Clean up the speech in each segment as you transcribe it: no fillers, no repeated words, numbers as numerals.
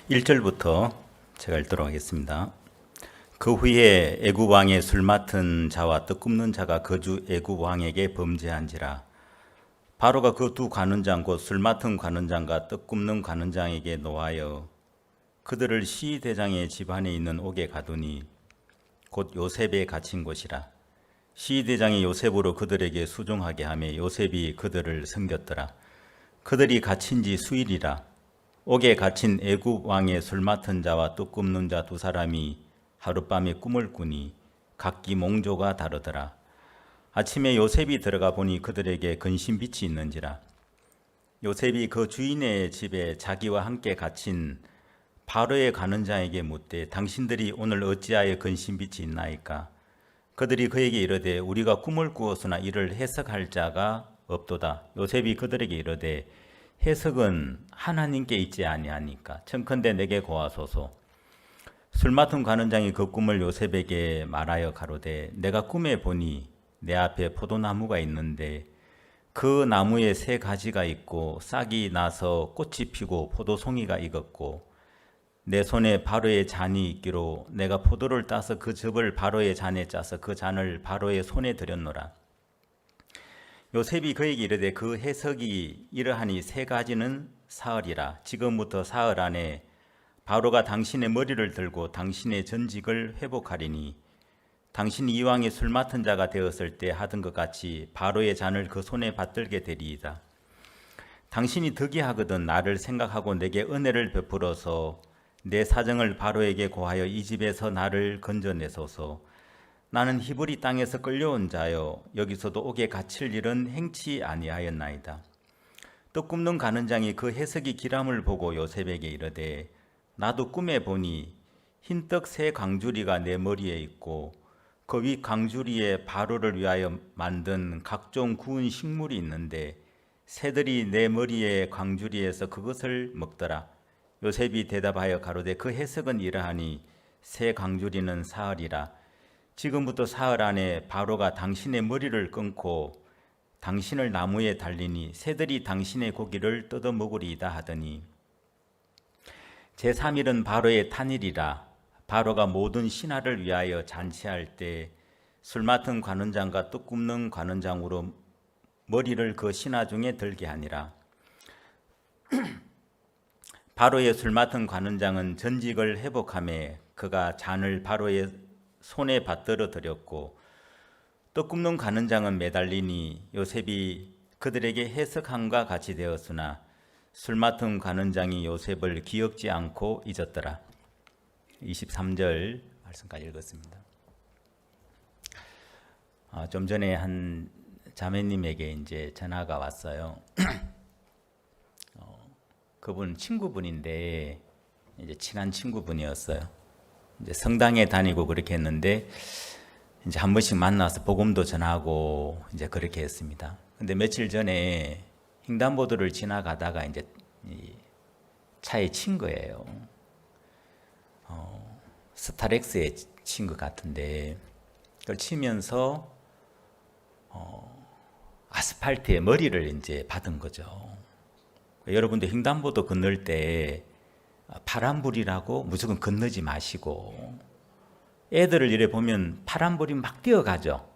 1절부터 제가 읽도록 하겠습니다. 그 후에 애굽 왕의 술 맡은 자와 떡 굽는 자가 거주 애굽 왕에게 범죄한지라. 바로가 그 두 관원장 곧 술 맡은 관원장과 떡 굽는 관원장에게 노하여 그들을 시대장의 집안에 있는 옥에 가두니 곧 요셉에 갇힌 곳이라. 시대장이 요셉으로 그들에게 수종하게 하며 요셉이 그들을 섬겼더라. 그들이 갇힌 지 수일이라. 옥에 갇힌 애굽 왕의 술 맡은 자와 떡 굽는 자 두 사람이 하룻밤에 꿈을 꾸니 각기 몽조가 다르더라. 아침에 요셉이 들어가 보니 그들에게 근심빛이 있는지라. 요셉이 그 주인의 집에 자기와 함께 갇힌 바로의 관원장에게 묻되 당신들이 오늘 어찌하여 근심빛이 있나이까? 그들이 그에게 이르되 우리가 꿈을 꾸었으나 이를 해석할 자가 없도다. 요셉이 그들에게 이르되 해석은 하나님께 있지 아니하니까 청컨대 내게 고하소서. 술 맡은 관원장이 그 꿈을 요셉에게 말하여 가로되 내가 꿈에 보니 내 앞에 포도나무가 있는데 그 나무에 세 가지가 있고 싹이 나서 꽃이 피고 포도송이가 익었고 내 손에 바로의 잔이 있기로 내가 포도를 따서 그 즙을 바로의 잔에 짜서 그 잔을 바로의 손에 들였노라. 요셉이 그에게 이르되 그 해석이 이러하니 세 가지는 사흘이라. 지금부터 사흘 안에 바로가 당신의 머리를 들고 당신의 전직을 회복하리니 당신이 이왕에 술 맡은 자가 되었을 때 하던 것 같이 바로의 잔을 그 손에 받들게 되리이다. 당신이 득이하거든 나를 생각하고 내게 은혜를 베풀어서 내 사정을 바로에게 고하여 이 집에서 나를 건져내소서. 나는 히브리 땅에서 끌려온 자여 여기서도 옥에 갇힐 일은 행치 아니하였나이다. 떡 굽는 관원장이 그 해석이 기람을 보고 요셉에게 이르되 나도 꿈에 보니 흰떡 세 광주리가 내 머리에 있고 그 위 광주리에 바로를 위하여 만든 각종 구운 식물이 있는데 새들이 내 머리에 광주리에서 그것을 먹더라. 요셉이 대답하여 가로되 그 해석은 이러하니 새 광주리는 사흘이라. 지금부터 사흘 안에 바로가 당신의 머리를 끊고 당신을 나무에 달리니 새들이 당신의 고기를 뜯어 먹으리이다 하더니 제3일은 바로의 탄일이라. 바로가 모든 신하를 위하여 잔치할 때 술 맡은 관원장과 떡 굽는 관원장으로 머리를 그 신하 중에 들게 하니라. 바로의 술 맡은 관원장은 전직을 회복하며 그가 잔을 바로의 손에 받들어 드렸고 떡 굽는 관원장은 매달리니 요셉이 그들에게 해석함과 같이 되었으나 술 맡은 관원장이 요셉을 기억지 않고 잊었더라. 23절 말씀까지 읽었습니다. 좀 전에 한 자매님에게 이제 전화가 왔어요. 그분 친구분인데 이제 친한 친구분이었어요. 이제 성당에 다니고 그렇게 했는데 이제 한 번씩 만나서 복음도 전하고 이제 그렇게 했습니다. 근데 며칠 전에 횡단보도를 지나가다가 이제 차에 친 거예요. 스타렉스에 친 것 같은데 그걸 치면서 아스팔트에 머리를 이제 받은 거죠. 여러분들 횡단보도 건널 때 파란불이라고 무조건 건너지 마시고 애들을 이래 보면 파란불이 막 뛰어가죠.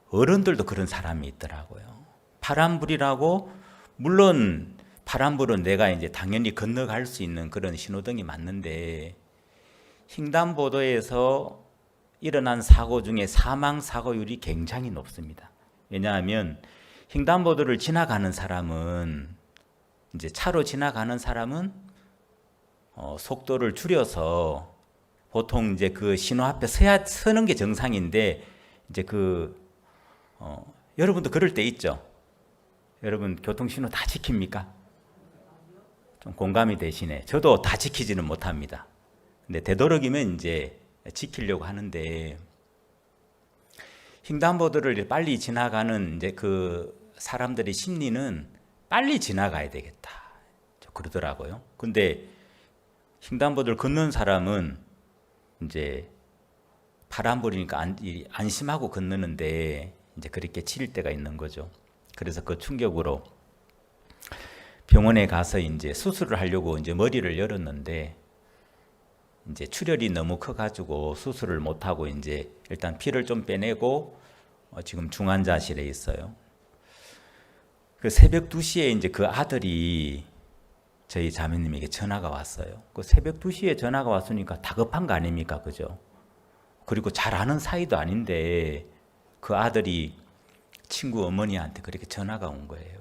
어른들도 그런 사람이 있더라고요. 파란불이라고 물론 파란불은 내가 이제 당연히 건너갈 수 있는 그런 신호등이 맞는데 횡단보도에서 일어난 사고 중에 사망 사고율이 굉장히 높습니다. 왜냐하면 횡단보도를 지나가는 사람은 이제 차로 지나가는 사람은 속도를 줄여서 보통 이제 그 신호 앞에 서는 게 정상인데 이제 여러분도 그럴 때 있죠. 여러분 교통신호 다 지킵니까? 좀 공감이 되시네. 저도 다 지키지는 못합니다. 근데 되도록이면 이제 지키려고 하는데 횡단보도를 빨리 지나가는 이제 그 사람들의 심리는 빨리 지나가야 되겠다. 그러더라고요. 근데 횡단보도를 걷는 사람은 이제 파란불이니까 안심하고 건너는데 이제 그렇게 칠 때가 있는 거죠. 그래서 그 충격으로 병원에 가서 이제 수술을 하려고 이제 머리를 열었는데 이제 출혈이 너무 커가지고 수술을 못하고 이제 일단 피를 좀 빼내고 지금 중환자실에 있어요. 그 새벽 2시에 이제 그 아들이 저희 자매님에게 전화가 왔어요. 그 새벽 2시에 전화가 왔으니까 다급한 거 아닙니까? 그죠? 그리고 잘 아는 사이도 아닌데 그 아들이 친구 어머니한테 그렇게 전화가 온 거예요.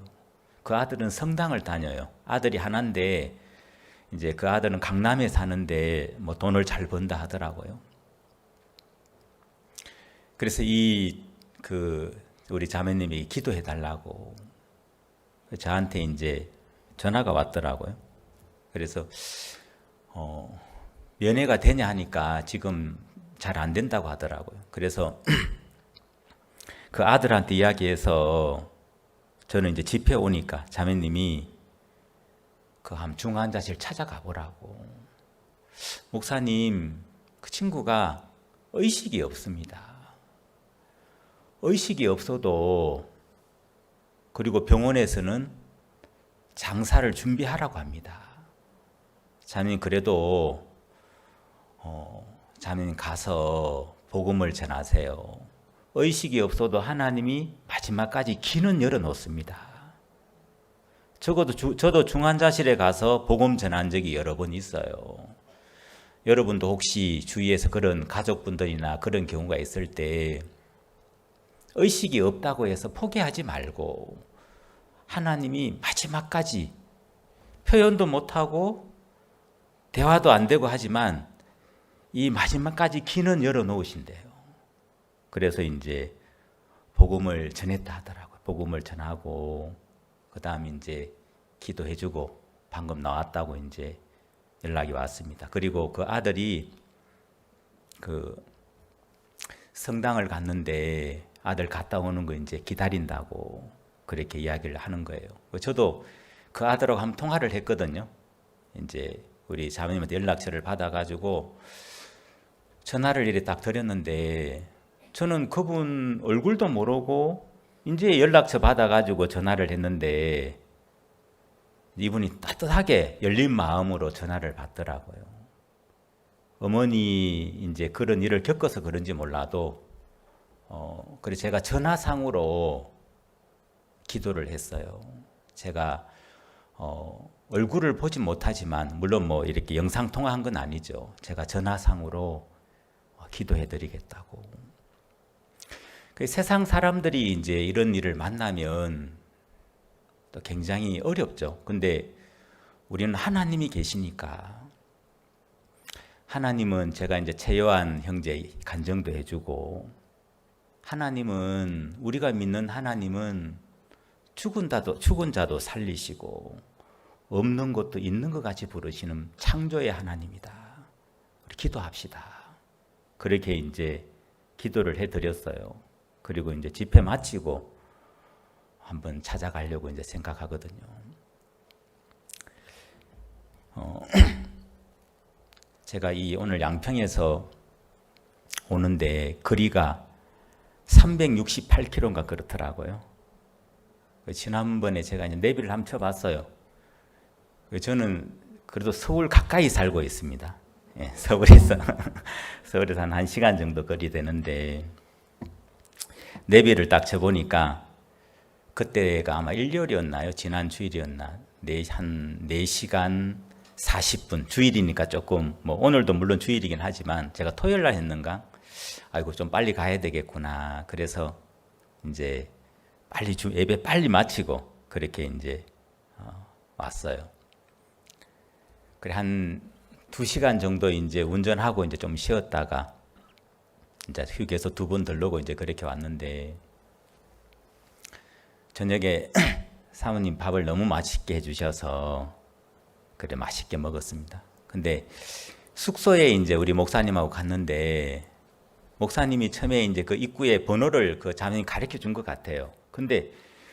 그 아들은 성당을 다녀요. 아들이 하나인데 이제 그 아들은 강남에 사는데 뭐 돈을 잘 번다 하더라고요. 그래서 우리 자매님이 기도해 달라고 저한테 이제 전화가 왔더라고요. 그래서 면회가 되냐 하니까 지금 잘 안 된다고 하더라고요. 그래서 그 아들한테 이야기해서 저는 이제 집회 오니까 자매님이 그 중환자실 찾아가 보라고. 목사님, 그 친구가 의식이 없습니다. 의식이 없어도 그리고 병원에서는 장사를 준비하라고 합니다. 자매님 그래도 자매님 가서 복음을 전하세요. 의식이 없어도 하나님이 마지막까지 길은 열어놓습니다. 적어도 저도 중환자실에 가서 복음 전한 적이 여러 번 있어요. 여러분도 혹시 주위에서 그런 가족분들이나 그런 경우가 있을 때 의식이 없다고 해서 포기하지 말고 하나님이 마지막까지 표현도 못하고 대화도 안 되고 하지만 이 마지막까지 길은 열어놓으신대요. 그래서 이제 복음을 전했다 하더라고요. 복음을 전하고 그 다음에 이제 기도해주고 방금 나왔다고 이제 연락이 왔습니다. 그리고 그 아들이 그 성당을 갔는데 아들 갔다 오는 거 이제 기다린다고 그렇게 이야기를 하는 거예요. 저도 그 아들하고 한번 통화를 했거든요. 이제 우리 자매님한테 연락처를 받아가지고 전화를 이렇게 딱 드렸는데 저는 그분 얼굴도 모르고 이제 연락처 받아가지고 전화를 했는데 이분이 따뜻하게 열린 마음으로 전화를 받더라고요. 어머니 이제 그런 일을 겪어서 그런지 몰라도 그래서 제가 전화상으로 기도를 했어요. 제가 얼굴을 보지 못하지만 물론 뭐 이렇게 영상 통화한 건 아니죠. 제가 전화상으로 기도해 드리겠다고. 세상 사람들이 이제 이런 일을 만나면 또 굉장히 어렵죠. 근데 우리는 하나님이 계시니까 하나님은 제가 이제 최요한 형제 간증도 해주고 하나님은 우리가 믿는 하나님은 죽은 자도 살리시고 없는 것도 있는 것 같이 부르시는 창조의 하나님이다. 우리 기도합시다. 그렇게 이제 기도를 해드렸어요. 그리고 이제 집회 마치고 한번 찾아가려고 이제 생각하거든요. 제가 오늘 양평에서 오는데 거리가 368km인가 그렇더라고요. 지난번에 제가 이제 내비를 한번 쳐봤어요. 저는 그래도 서울 가까이 살고 있습니다. 예, 서울에서 한 1시간 정도 거리 되는데 내비를 딱 쳐보니까 그때가 아마 일요일이었나요? 지난 주일이었나? 한 4시간 40분. 주일이니까 조금 뭐 오늘도 물론 주일이긴 하지만 제가 토요일 날 했는가? 아이고 좀 빨리 가야 되겠구나. 그래서 이제 빨리 예배 빨리 마치고 그렇게 이제 왔어요. 그래 한 2시간 정도 이제 운전하고 이제 좀 쉬었다가 이제 휴게소 2번 들르고 이제 그렇게 왔는데 저녁에 사모님 밥을 너무 맛있게 해주셔서 그래 맛있게 먹었습니다. 근데 숙소에 이제 우리 목사님하고 갔는데 목사님이 처음에 이제 그 입구에 번호를 그 자매님 가르쳐 준 것 같아요. 근데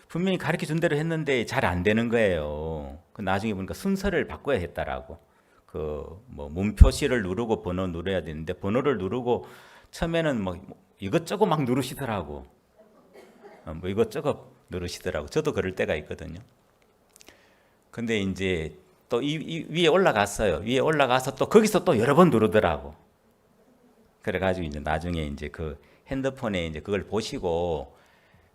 분명히 가르쳐 준 대로 했는데 잘 안 되는 거예요. 그 나중에 보니까 순서를 바꿔야 했다라고. 그 뭐 문표시를 누르고 번호 누르야 되는데 번호를 누르고 처음에는 뭐 이것저것 막 누르시더라고. 뭐 이것저것 누르시더라고. 저도 그럴 때가 있거든요. 근데 이제 또 위에 올라갔어요. 위에 올라가서 또 거기서 또 여러 번 누르더라고. 그래가지고 이제 나중에 이제 그 핸드폰에 이제 그걸 보시고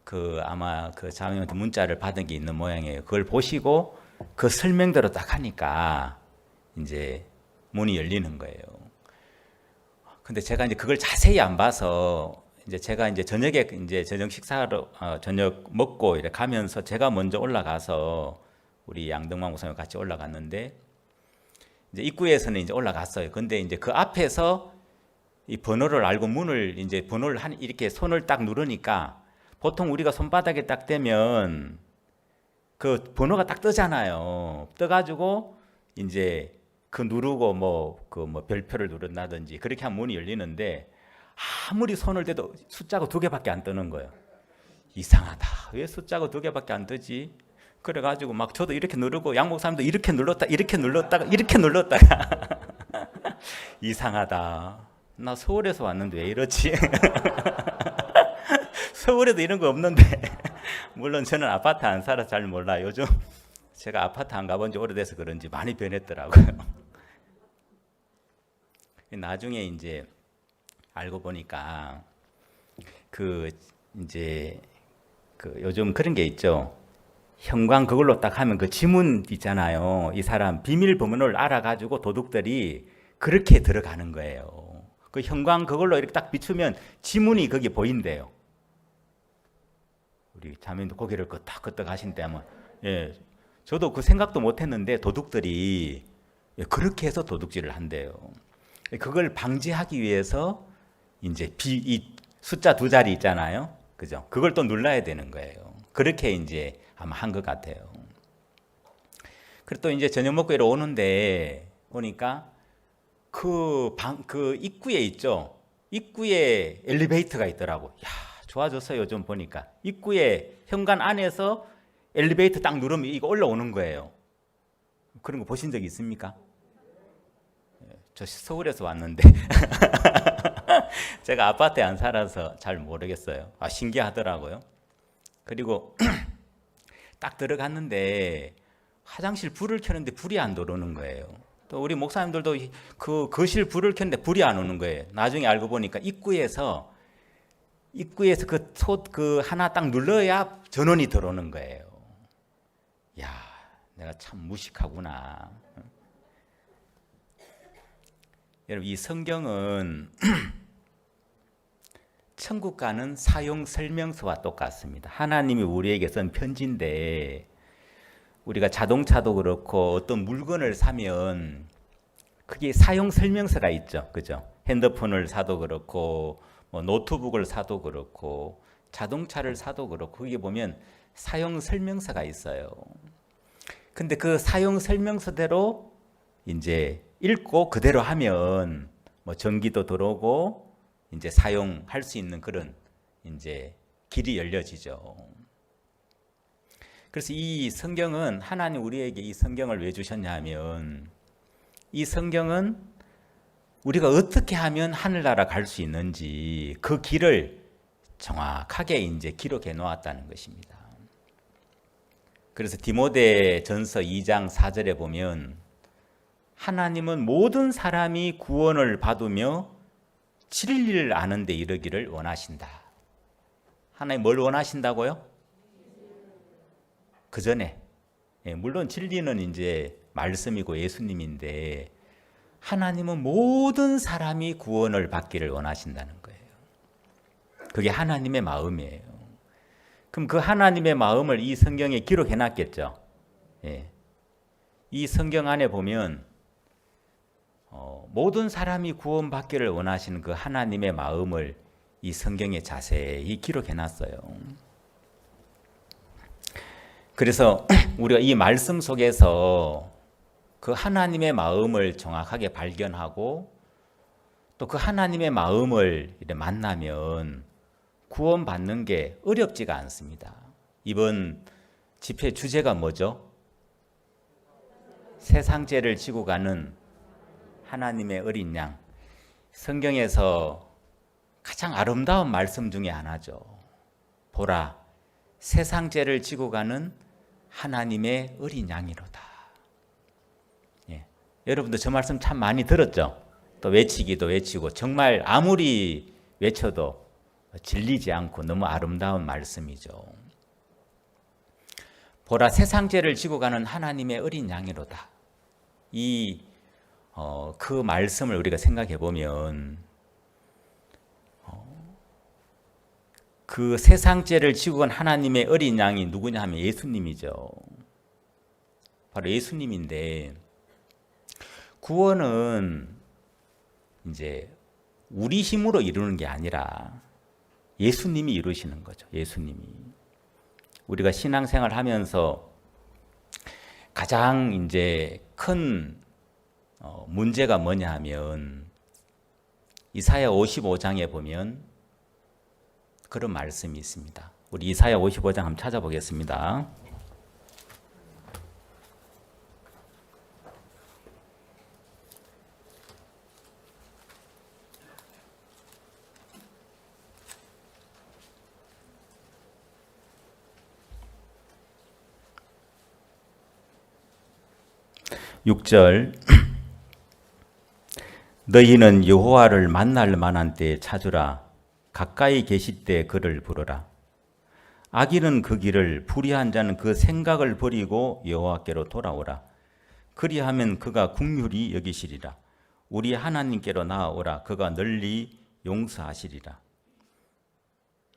그 아마 그 자매한테 문자를 받은 게 있는 모양이에요. 그걸 보시고 그 설명대로 딱 하니까 이제 문이 열리는 거예요. 근데 제가 이제 그걸 자세히 안 봐서 이제 제가 이제 저녁에 이제 저녁 식사하러 저녁 먹고 이렇게 가면서 제가 먼저 올라가서 우리 양등만 목사님 같이 올라갔는데 이제 입구에서는 이제 올라갔어요. 근데 이제 그 앞에서 이 번호를 알고 문을 이제 번호를 이렇게 손을 딱 누르니까 보통 우리가 손바닥에 딱 대면 그 번호가 딱 뜨잖아요. 떠가지고 이제 그 누르고 뭐 별표를 누른다든지 그렇게 하면 문이 열리는데 아무리 손을 대도 숫자가 2개밖에 안 뜨는 거예요. 이상하다. 왜 숫자가 2개밖에 안 뜨지? 그래가지고 막 저도 이렇게 누르고 양 목사님도 이렇게 눌렀다가 이렇게 눌렀다가 이상하다. 나 서울에서 왔는데 왜 이러지? 서울에도 이런 거 없는데 물론 저는 아파트 안 살아서 잘 몰라요. 요즘 제가 아파트 안 가본 지 오래돼서 그런지 많이 변했더라고요. 나중에 이제 알고 보니까 그 이제 그 요즘 그런 게 있죠. 형광 그걸로 딱 하면 그 지문 있잖아요. 이 사람 비밀번호를 알아가지고 도둑들이 그렇게 들어가는 거예요. 그 형광 그걸로 이렇게 딱 비추면 지문이 거기 보인대요. 우리 자매님도 고개를 끄덕끄덕 하신데 아마 예, 저도 그 생각도 못했는데 도둑들이 그렇게 해서 도둑질을 한대요. 그걸 방지하기 위해서 이제 이 숫자 2자리 있잖아요, 그죠? 그걸 또 눌러야 되는 거예요. 그렇게 이제 아마 한 것 같아요. 그리고 또 이제 저녁 먹고 이러 오는데 보니까 그 입구에 있죠. 입구에 엘리베이터가 있더라고. 야, 좋아졌어요. 요즘 보니까 입구에 현관 안에서 엘리베이터 딱 누르면 이거 올라오는 거예요. 그런 거 보신 적 있습니까? 저 서울에서 왔는데 제가 아파트에 안 살아서 잘 모르겠어요. 신기하더라고요. 그리고 딱 들어갔는데 화장실 불을 켜는데 불이 안 들어오는 거예요. 또 우리 목사님들도 그 거실 불을 켰는데 불이 안 오는 거예요. 나중에 알고 보니까 입구에서 그 하나 딱 눌러야 전원이 들어오는 거예요. 야, 내가 참 무식하구나. 여러분, 이 성경은 천국 가는 사용 설명서와 똑같습니다. 하나님이 우리에게 쓴 편지인데 우리가 자동차도 그렇고 어떤 물건을 사면 그게 사용 설명서가 있죠. 그죠? 핸드폰을 사도 그렇고 뭐 노트북을 사도 그렇고 자동차를 사도 그렇고 거기에 보면 사용 설명서가 있어요. 근데 그 사용 설명서대로 이제 읽고 그대로 하면 뭐 전기도 들어오고 이제 사용할 수 있는 그런 이제 길이 열려지죠. 그래서 이 성경은 하나님 우리에게 이 성경을 왜 주셨냐 하면 이 성경은 우리가 어떻게 하면 하늘나라 갈 수 있는지 그 길을 정확하게 이제 기록해 놓았다는 것입니다. 그래서 디모데 전서 2장 4절에 보면 하나님은 모든 사람이 구원을 받으며 진리를 아는 데 이르기를 원하신다. 하나님 뭘 원하신다고요? 그 전에 물론 진리는 이제 말씀이고 예수님인데 하나님은 모든 사람이 구원을 받기를 원하신다는 거예요. 그게 하나님의 마음이에요. 그럼 그 하나님의 마음을 이 성경에 기록해 놨겠죠. 이 성경 안에 보면 모든 사람이 구원받기를 원하시는 그 하나님의 마음을 이 성경에 자세히 기록해 놨어요. 그래서 우리가 이 말씀 속에서 그 하나님의 마음을 정확하게 발견하고 또 그 하나님의 마음을 만나면 구원받는 게 어렵지가 않습니다. 이번 집회 주제가 뭐죠? 세상 죄를 지고 가는 하나님의 어린 양. 성경에서 가장 아름다운 말씀 중에 하나죠. 보라, 세상 죄를 지고 가는 하나님의 어린 양이로다. 여러분도 저 말씀 참 많이 들었죠? 또 외치기도 외치고 정말 아무리 외쳐도 질리지 않고 너무 아름다운 말씀이죠. 보라 세상 죄를 지고 가는 하나님의 어린 양이로다. 그 말씀을 우리가 생각해 보면 그 세상 죄를 지고 간 하나님의 어린 양이 누구냐 하면 예수님이죠. 바로 예수님인데 구원은 이제 우리 힘으로 이루는 게 아니라 예수님이 이루시는 거죠. 예수님이. 우리가 신앙생활 하면서 가장 이제 큰 문제가 뭐냐 하면 이사야 55장에 보면 그런 말씀이 있습니다. 우리 이사야 55장 한번 찾아보겠습니다. 6절 너희는 여호와를 만날 만한 때에 찾으라. 가까이 계실 때 그를 부르라. 악인은 그 길을, 불의한 자는 그 생각을 버리고 여호와께로 돌아오라. 그리하면 그가 긍휼히 여기시리라. 우리 하나님께로 나아오라. 그가 널리 용서하시리라.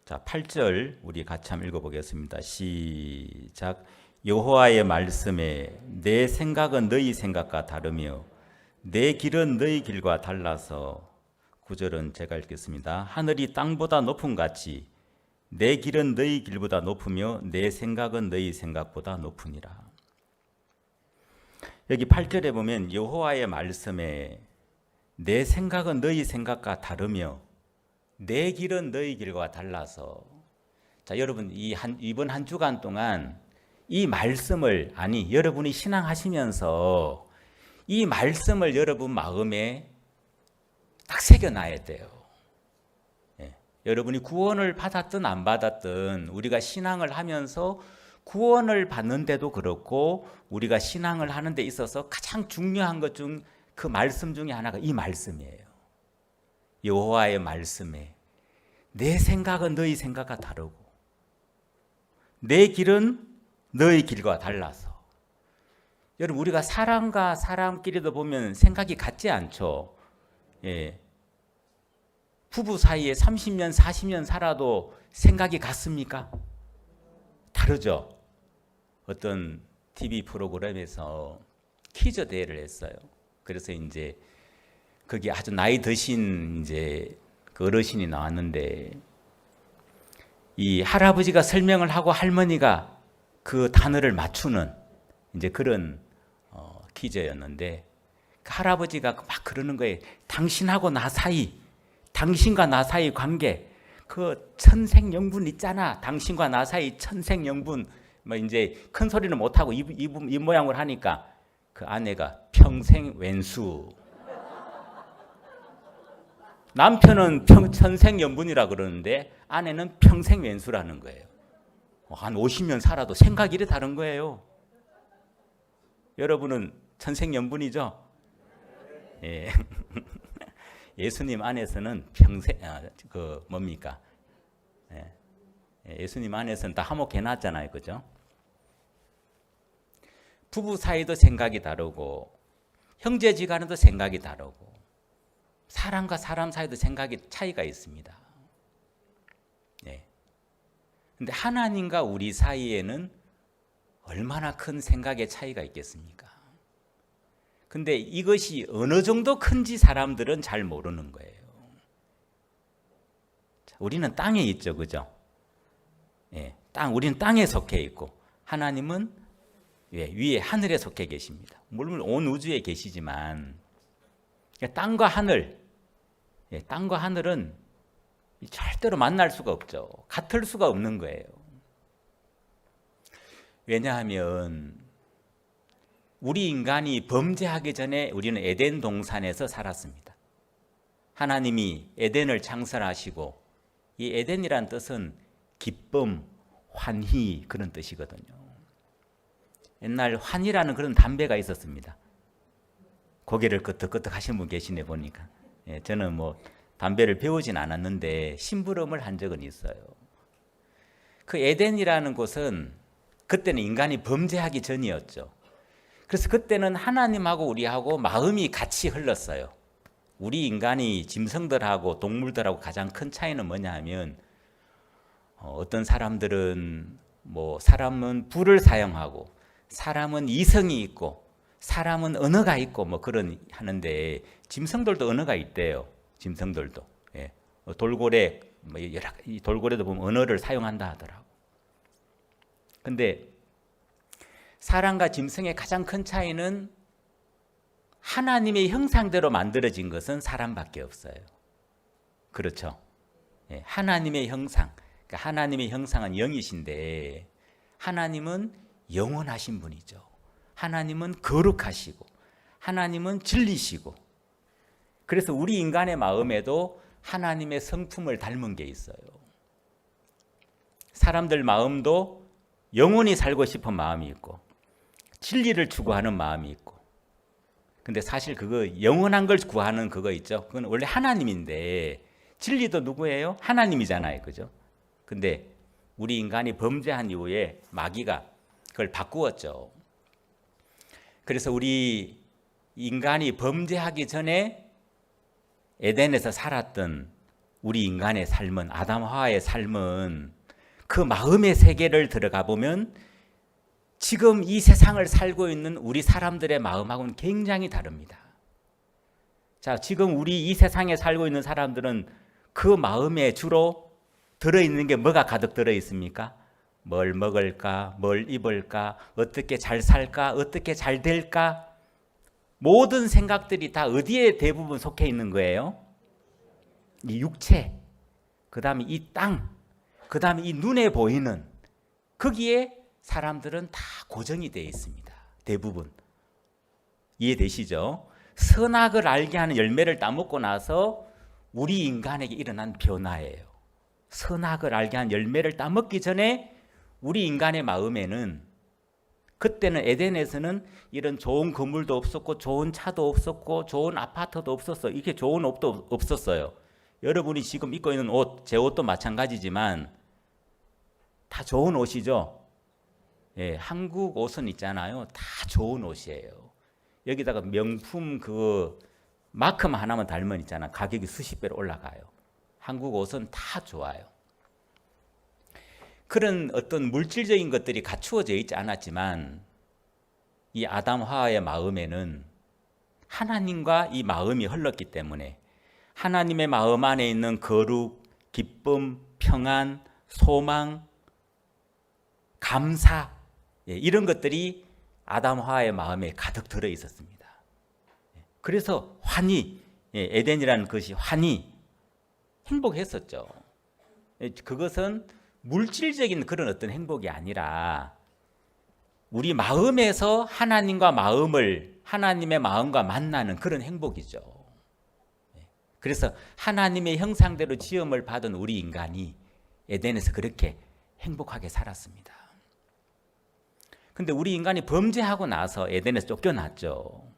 자, 8절 우리 같이 한번 읽어보겠습니다. 시작. 여호와의 말씀에 내 생각은 너희 생각과 다르며 내 길은 너희 길과 달라서 9절은 제가 읽겠습니다. 하늘이 땅보다 높음 같이 내 길은 너희 길보다 높으며 내 생각은 너희 생각보다 높으니라. 여기 8절에 보면 여호와의 말씀에 내 생각은 너희 생각과 다르며 내 길은 너희 길과 달라서. 자, 여러분 이번 한 주간 동안 이 말씀을 여러분이 신앙하시면서 이 말씀을 여러분 마음에 딱 새겨놔야 돼요. 예. 여러분이 구원을 받았든 안 받았든 우리가 신앙을 하면서 구원을 받는데도 그렇고 우리가 신앙을 하는 데 있어서 가장 중요한 것 중 그 말씀 중에 하나가 이 말씀이에요. 여호와의 말씀에 내 생각은 너희 생각과 다르고 내 길은 너희 길과 달라서. 여러분 우리가 사람과 사람끼리도 보면 생각이 같지 않죠. 예. 부부 사이에 30년 40년 살아도 생각이 같습니까? 다르죠. 어떤 TV 프로그램에서 퀴즈 대회를 했어요. 그래서 이제 거기 아주 나이 드신 이제 그 어르신이 나왔는데 이 할아버지가 설명을 하고 할머니가 그 단어를 맞추는 이제 그런 퀴즈였는데 그 할아버지가 막 그러는 거예요. 당신하고 나 사이, 당신과 나 사이 관계, 그 천생연분 있잖아. 당신과 나 사이 천생연분. 뭐 이제 큰 소리는 못 하고 입 모양을 하니까 그 아내가 평생 왼수. 남편은 천생연분이라 그러는데 아내는 평생 왼수라는 거예요. 한 50년 살아도 생각이 이래 다른 거예요. 여러분은 천생연분이죠? 예. 예수님 안에서는 평생 뭡니까? 예. 예수님 안에서는 다 화목해 놨잖아요. 그죠? 부부 사이도 생각이 다르고 형제지간에도 생각이 다르고 사람과 사람 사이도 생각이 차이가 있습니다. 네. 근데 하나님과 우리 사이에는 얼마나 큰 생각의 차이가 있겠습니까? 근데 이것이 어느 정도 큰지 사람들은 잘 모르는 거예요. 우리는 땅에 있죠, 그죠? 예, 우리는 땅에 속해 있고 하나님은 위에 하늘에 속해 계십니다. 물론 온 우주에 계시지만 땅과 하늘, 땅과 하늘은 절대로 만날 수가 없죠. 같을 수가 없는 거예요. 왜냐하면 우리 인간이 범죄하기 전에 우리는 에덴 동산에서 살았습니다. 하나님이 에덴을 창설하시고 이 에덴이란 뜻은 기쁨, 환희 그런 뜻이거든요. 옛날 환희라는 그런 담배가 있었습니다. 고개를 끄덕끄덕 하시는 분 계시네 보니까. 예, 저는 뭐 담배를 배우진 않았는데 심부름을 한 적은 있어요. 그 에덴이라는 곳은 그때는 인간이 범죄하기 전이었죠. 그래서 그때는 하나님하고 우리하고 마음이 같이 흘렀어요. 우리 인간이 짐승들하고 동물들하고 가장 큰 차이는 뭐냐 하면 어떤 사람들은 사람은 불을 사용하고 사람은 이성이 있고 사람은 언어가 있고 그런 하는데 짐승들도 언어가 있대요. 짐승들도. 예. 돌고래 이 돌고래도 보면 언어를 사용한다 하더라고. 근데 사람과 짐승의 가장 큰 차이는 하나님의 형상대로 만들어진 것은 사람밖에 없어요. 그렇죠? 예, 하나님의 형상. 그러니까 하나님의 형상은 영이신데 하나님은 영원하신 분이죠. 하나님은 거룩하시고 하나님은 진리시고 그래서 우리 인간의 마음에도 하나님의 성품을 닮은 게 있어요. 사람들 마음도 영원히 살고 싶은 마음이 있고 진리를 추구하는 마음이 있고 근데 사실 그거 영원한 걸 구하는 그거 있죠. 그건 원래 하나님인데 진리도 누구예요? 하나님이잖아요. 그죠? 근데 우리 인간이 범죄한 이후에 마귀가 그걸 바꾸었죠. 그래서 우리 인간이 범죄하기 전에 에덴에서 살았던 우리 인간의 삶은 아담 하와의 삶은 그 마음의 세계를 들어가 보면 지금 이 세상을 살고 있는 우리 사람들의 마음하고는 굉장히 다릅니다. 자, 지금 우리 이 세상에 살고 있는 사람들은 그 마음에 주로 들어있는 게 뭐가 가득 들어있습니까? 뭘 먹을까? 뭘 입을까? 어떻게 잘 살까? 어떻게 잘 될까? 모든 생각들이 다 어디에 대부분 속해 있는 거예요? 이 육체, 그 다음에 이 땅, 그 다음에 이 눈에 보이는 거기에 사람들은 다 고정이 되어 있습니다. 대부분. 이해되시죠? 선악을 알게 하는 열매를 따먹고 나서 우리 인간에게 일어난 변화예요. 선악을 알게 하는 열매를 따먹기 전에 우리 인간의 마음에는 그때는 에덴에서는 이런 좋은 건물도 없었고 좋은 차도 없었고 좋은 아파트도 없었어요. 이렇게 좋은 옷도 없었어요. 여러분이 지금 입고 있는 옷, 제 옷도 마찬가지지만 다 좋은 옷이죠. 예, 한국 옷은 있잖아요. 다 좋은 옷이에요. 여기다가 명품 그 마크만 하나만 달면 있잖아. 가격이 수십 배로 올라가요. 한국 옷은 다 좋아요. 그런 어떤 물질적인 것들이 갖추어져 있지 않았지만 이 아담 하와의 마음에는 하나님과 이 마음이 흘렀기 때문에 하나님의 마음 안에 있는 거룩, 기쁨, 평안, 소망, 감사 이런 것들이 아담 하와의 마음에 가득 들어 있었습니다. 그래서 환희, 에덴이라는 것이 환희, 행복했었죠. 그것은 물질적인 그런 어떤 행복이 아니라 우리 마음에서 하나님의 마음과 만나는 그런 행복이죠. 그래서 하나님의 형상대로 지음을 받은 우리 인간이 에덴에서 그렇게 행복하게 살았습니다. 근데 우리 인간이 범죄하고 나서 에덴에서 쫓겨났죠.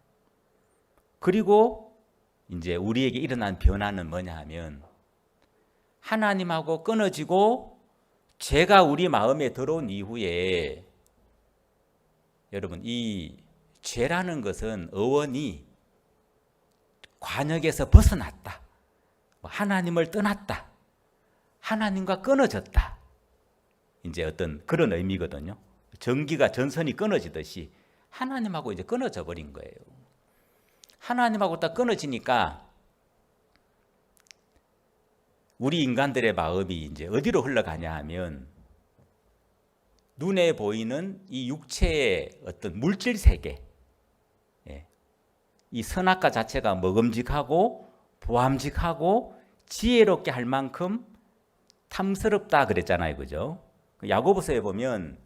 그리고 이제 우리에게 일어난 변화는 뭐냐 하면 하나님하고 끊어지고 죄가 우리 마음에 들어온 이후에 여러분 이 죄라는 것은 어원이 관역에서 벗어났다. 하나님을 떠났다. 하나님과 끊어졌다. 이제 어떤 그런 의미거든요. 전기가 전선이 끊어지듯이 하나님하고 이제 끊어져 버린 거예요. 하나님하고 딱 끊어지니까 우리 인간들의 마음이 이제 어디로 흘러가냐 하면 눈에 보이는 이 육체의 어떤 물질 세계, 이 선악과 자체가 먹음직하고 보암직하고 지혜롭게 할 만큼 탐스럽다 그랬잖아요, 그죠? 야고보서에 보면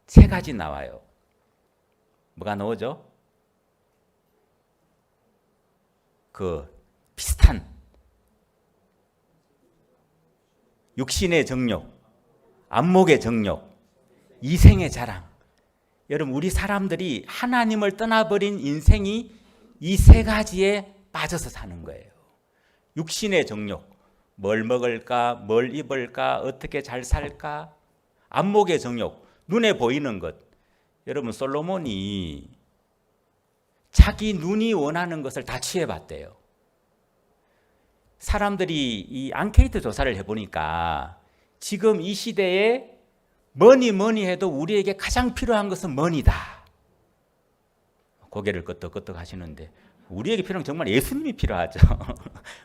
세 가지 나와요. 뭐가 나오죠? 그 비슷한 육신의 정욕, 안목의 정욕, 이생의 자랑. 여러분, 우리 사람들이 하나님을 떠나버린 인생이 이 세 가지에 빠져서 사는 거예요. 육신의 정욕, 뭘 먹을까, 뭘 입을까, 어떻게 잘 살까. 안목의 정욕, 눈에 보이는 것. 여러분, 솔로몬이 자기 눈이 원하는 것을 다 취해봤대요. 사람들이 이 앙케이트 조사를 해보니까 지금 이 시대에 뭐니 해도 우리에게 가장 필요한 것은 머니다. 고개를 끄덕끄덕 하시는데 우리에게 필요한 건 정말 예수님이 필요하죠.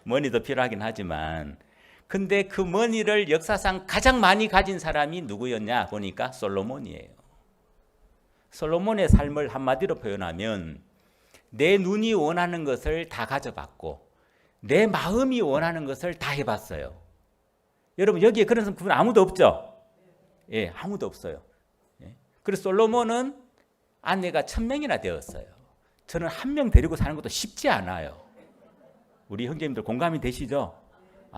머니도 필요하긴 하지만, 근데 그 머니를 역사상 가장 많이 가진 사람이 누구였냐 보니까 솔로몬이에요. 솔로몬의 삶을 한마디로 표현하면 내 눈이 원하는 것을 다 가져봤고 내 마음이 원하는 것을 다 해봤어요. 여러분, 여기에 그런 분 아무도 없죠? 예, 아무도 없어요. 예. 그래서 솔로몬은 아내가 1000명이나 되었어요. 저는 한 명 데리고 사는 것도 쉽지 않아요. 우리 형제님들 공감이 되시죠?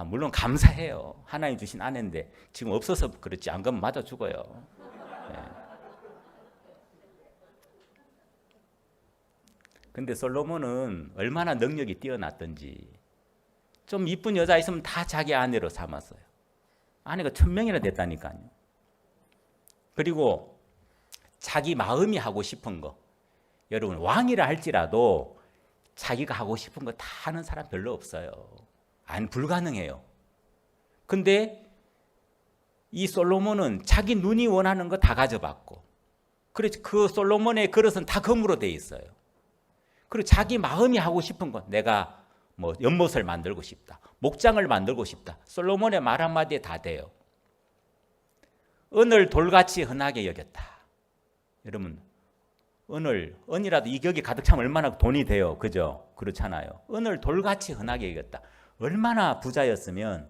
물론 감사해요. 하나님 주신 아내인데 지금 없어서 그렇지, 안 그러면 맞아 죽어요. 예. 근데 솔로몬은 얼마나 능력이 뛰어났던지 좀 이쁜 여자 있으면 다 자기 아내로 삼았어요. 아내가 1000명이나 됐다니까요. 그리고 자기 마음이 하고 싶은 거, 여러분 왕이라 할지라도 자기가 하고 싶은 거 다 하는 사람 별로 없어요. 불가능해요. 근데 이 솔로몬은 자기 눈이 원하는 거 다 가져봤고, 그래서 그 솔로몬의 그릇은 다 금으로 돼 있어요. 그리고 자기 마음이 하고 싶은 거, 내가 뭐 연못을 만들고 싶다, 목장을 만들고 싶다, 솔로몬의 말 한마디에 다 돼요. 은을 돌같이 흔하게 여겼다. 여러분, 은이라도 이 격이 가득 차면 얼마나 돈이 돼요, 그죠? 그렇잖아요. 은을 돌같이 흔하게 여겼다. 얼마나 부자였으면,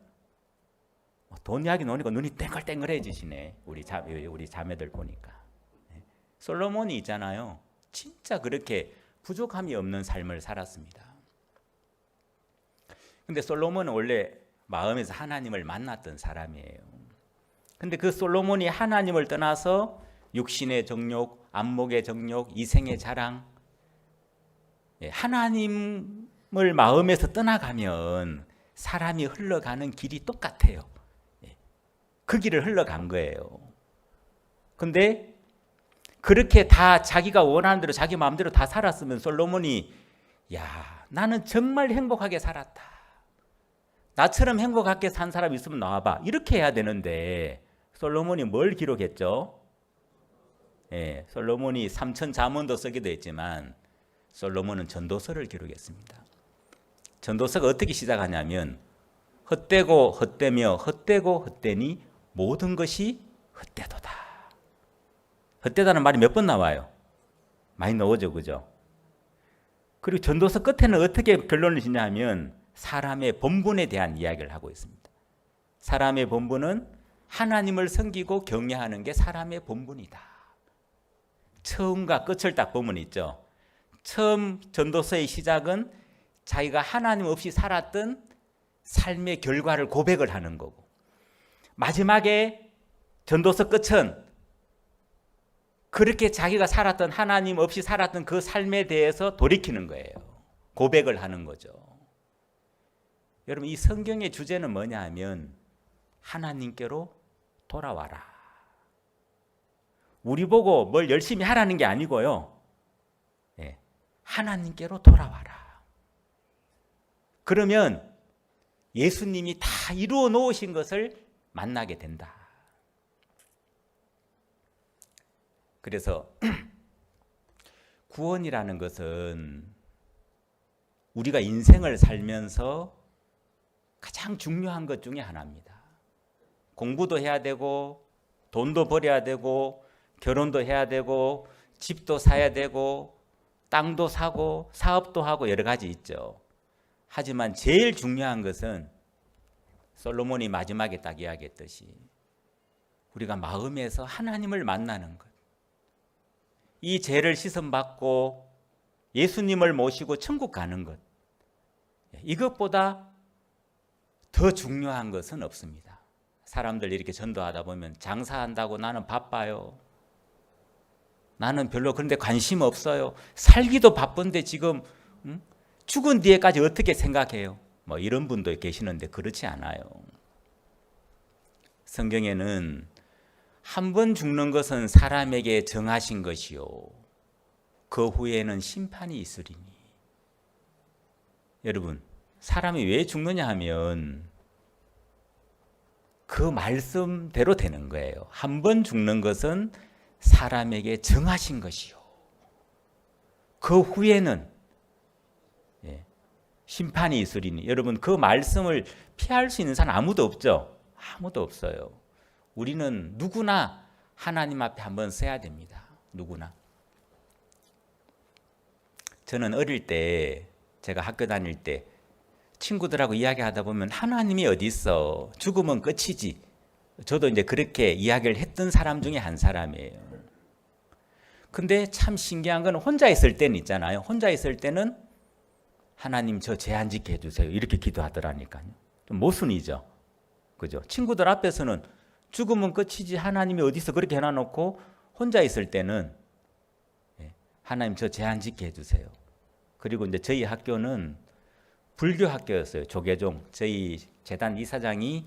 돈 이야기 나오니까 눈이 땡글땡글해지시네. 우리 자매들 보니까. 솔로몬이 있잖아요, 진짜 그렇게 부족함이 없는 삶을 살았습니다. 근데 솔로몬은 원래 마음에서 하나님을 만났던 사람이에요. 근데 그 솔로몬이 하나님을 떠나서 육신의 정욕, 안목의 정욕, 이생의 자랑, 하나님을 마음에서 떠나가면 사람이 흘러가는 길이 똑같아요. 그 길을 흘러간 거예요. 근데 그렇게 다 자기가 원하는 대로 자기 마음대로 다 살았으면 솔로몬이, 야, 나는 정말 행복하게 살았다, 나처럼 행복하게 산 사람 있으면 나와봐, 이렇게 해야 되는데 솔로몬이 뭘 기록했죠? 솔로몬이 3000 잠언도 쓰기도 했지만 솔로몬은 전도서를 기록했습니다. 전도서가 어떻게 시작하냐면, 헛되고 헛되며 헛되고 헛되니 모든 것이 헛되도다. 헛되다는 말이 몇 번 나와요? 많이 나오죠, 그죠? 그리고 전도서 끝에는 어떻게 결론을 짓냐 하면 사람의 본분에 대한 이야기를 하고 있습니다. 사람의 본분은 하나님을 섬기고 경외하는 게 사람의 본분이다. 처음과 끝을 딱 보면 있죠. 처음 전도서의 시작은 자기가 하나님 없이 살았던 삶의 결과를 고백을 하는 거고, 마지막에 전도서 끝은 그렇게 자기가 살았던, 하나님 없이 살았던 그 삶에 대해서 돌이키는 거예요. 고백을 하는 거죠. 여러분, 이 성경의 주제는 뭐냐 하면 하나님께로 돌아와라. 우리 보고 뭘 열심히 하라는 게 아니고요. 하나님께로 돌아와라. 그러면 예수님이 다 이루어 놓으신 것을 만나게 된다. 그래서 구원이라는 것은 우리가 인생을 살면서 가장 중요한 것 중에 하나입니다. 공부도 해야 되고 돈도 벌어야 되고 결혼도 해야 되고 집도 사야 되고 땅도 사고 사업도 하고 여러 가지 있죠. 하지만 제일 중요한 것은 솔로몬이 마지막에 딱 이야기했듯이 우리가 마음에서 하나님을 만나는 것, 이 죄를 씻음받고 예수님을 모시고 천국 가는 것, 이것보다 더 중요한 것은 없습니다. 사람들 이렇게 전도하다 보면 장사한다고 나는 바빠요, 나는 별로 그런데 관심 없어요. 살기도 바쁜데 지금 죽은 뒤에까지 어떻게 생각해요? 뭐 이런 분도 계시는데 그렇지 않아요. 성경에는 한 번 죽는 것은 사람에게 정하신 것이요 그 후에는 심판이 있으리니. 여러분, 사람이 왜 죽느냐 하면 그 말씀대로 되는 거예요. 한 번 죽는 것은 사람에게 정하신 것이요 그 후에는 심판이 있으리니. 여러분, 그 말씀을 피할 수 있는 사람 아무도 없죠? 아무도 없어요. 우리는 누구나 하나님 앞에 한번 서야 됩니다. 누구나. 저는 어릴 때, 제가 학교 다닐 때 친구들하고 이야기하다 보면 하나님이 어디 있어? 죽으면 끝이지. 저도 이제 그렇게 이야기를 했던 사람 중에 한 사람이에요. 근데 참 신기한 건 혼자 있을 때는 있잖아요. 혼자 있을 때는 하나님 저 죄 안 짓게 해주세요. 이렇게 기도하더라니까요. 좀 모순이죠. 그죠? 친구들 앞에서는 죽으면 끝이지 하나님이 어디 있어 그렇게 해놔놓고 혼자 있을 때는 하나님 저 죄 안 짓게 해주세요. 그리고 이제 저희 학교는 불교 학교였어요. 조계종. 저희 재단 이사장이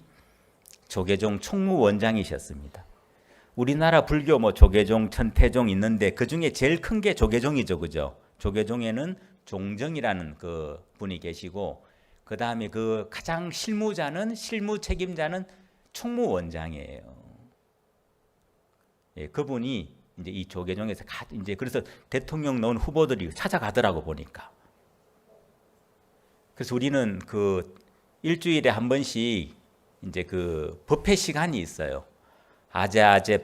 조계종 총무원장이셨습니다. 우리나라 불교 뭐 조계종, 천태종 있는데 그 중에 제일 큰 게 조계종이죠, 그죠? 조계종에는 종정이라는 그 분이 계시고 그 다음에 그 가장 실무 책임자는 총무원장이에요. 예, 그분이 이제 이 조계종에서 이제 그래서 대통령 나온 후보들이 찾아가더라고 보니까. 그래서 우리는 그 일주일에 한 번씩 이제 그 법회 시간이 있어요. 아제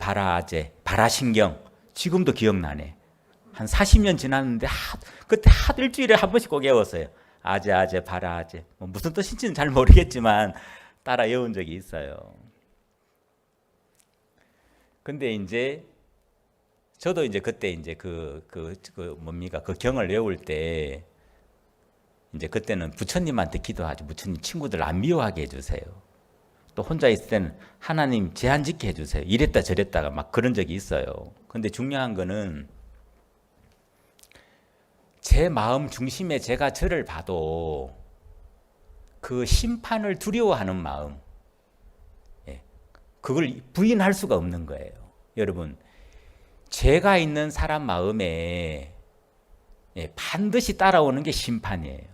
바라신경. 지금도 기억나네. 한 40년 지났는데 그때 일주일에 한 번씩 꼭 외웠어요. 아제 바라제. 뭐 무슨 뜻인지는 잘 모르겠지만 따라 외운 적이 있어요. 근데 이제 저도 이제 그때 이제 그 경을 외울 때 이제 그때는 부처님한테 기도하죠. 부처님 친구들 안 미워하게 해주세요. 또 혼자 있을 때는 하나님 죄 안 짓게 해주세요. 이랬다 저랬다가 막 그런 적이 있어요. 근데 중요한 거는 제 마음 중심에 제가 저를 봐도 그 심판을 두려워하는 마음, 그걸 부인할 수가 없는 거예요. 여러분, 죄가 있는 사람 마음에 반드시 따라오는 게 심판이에요.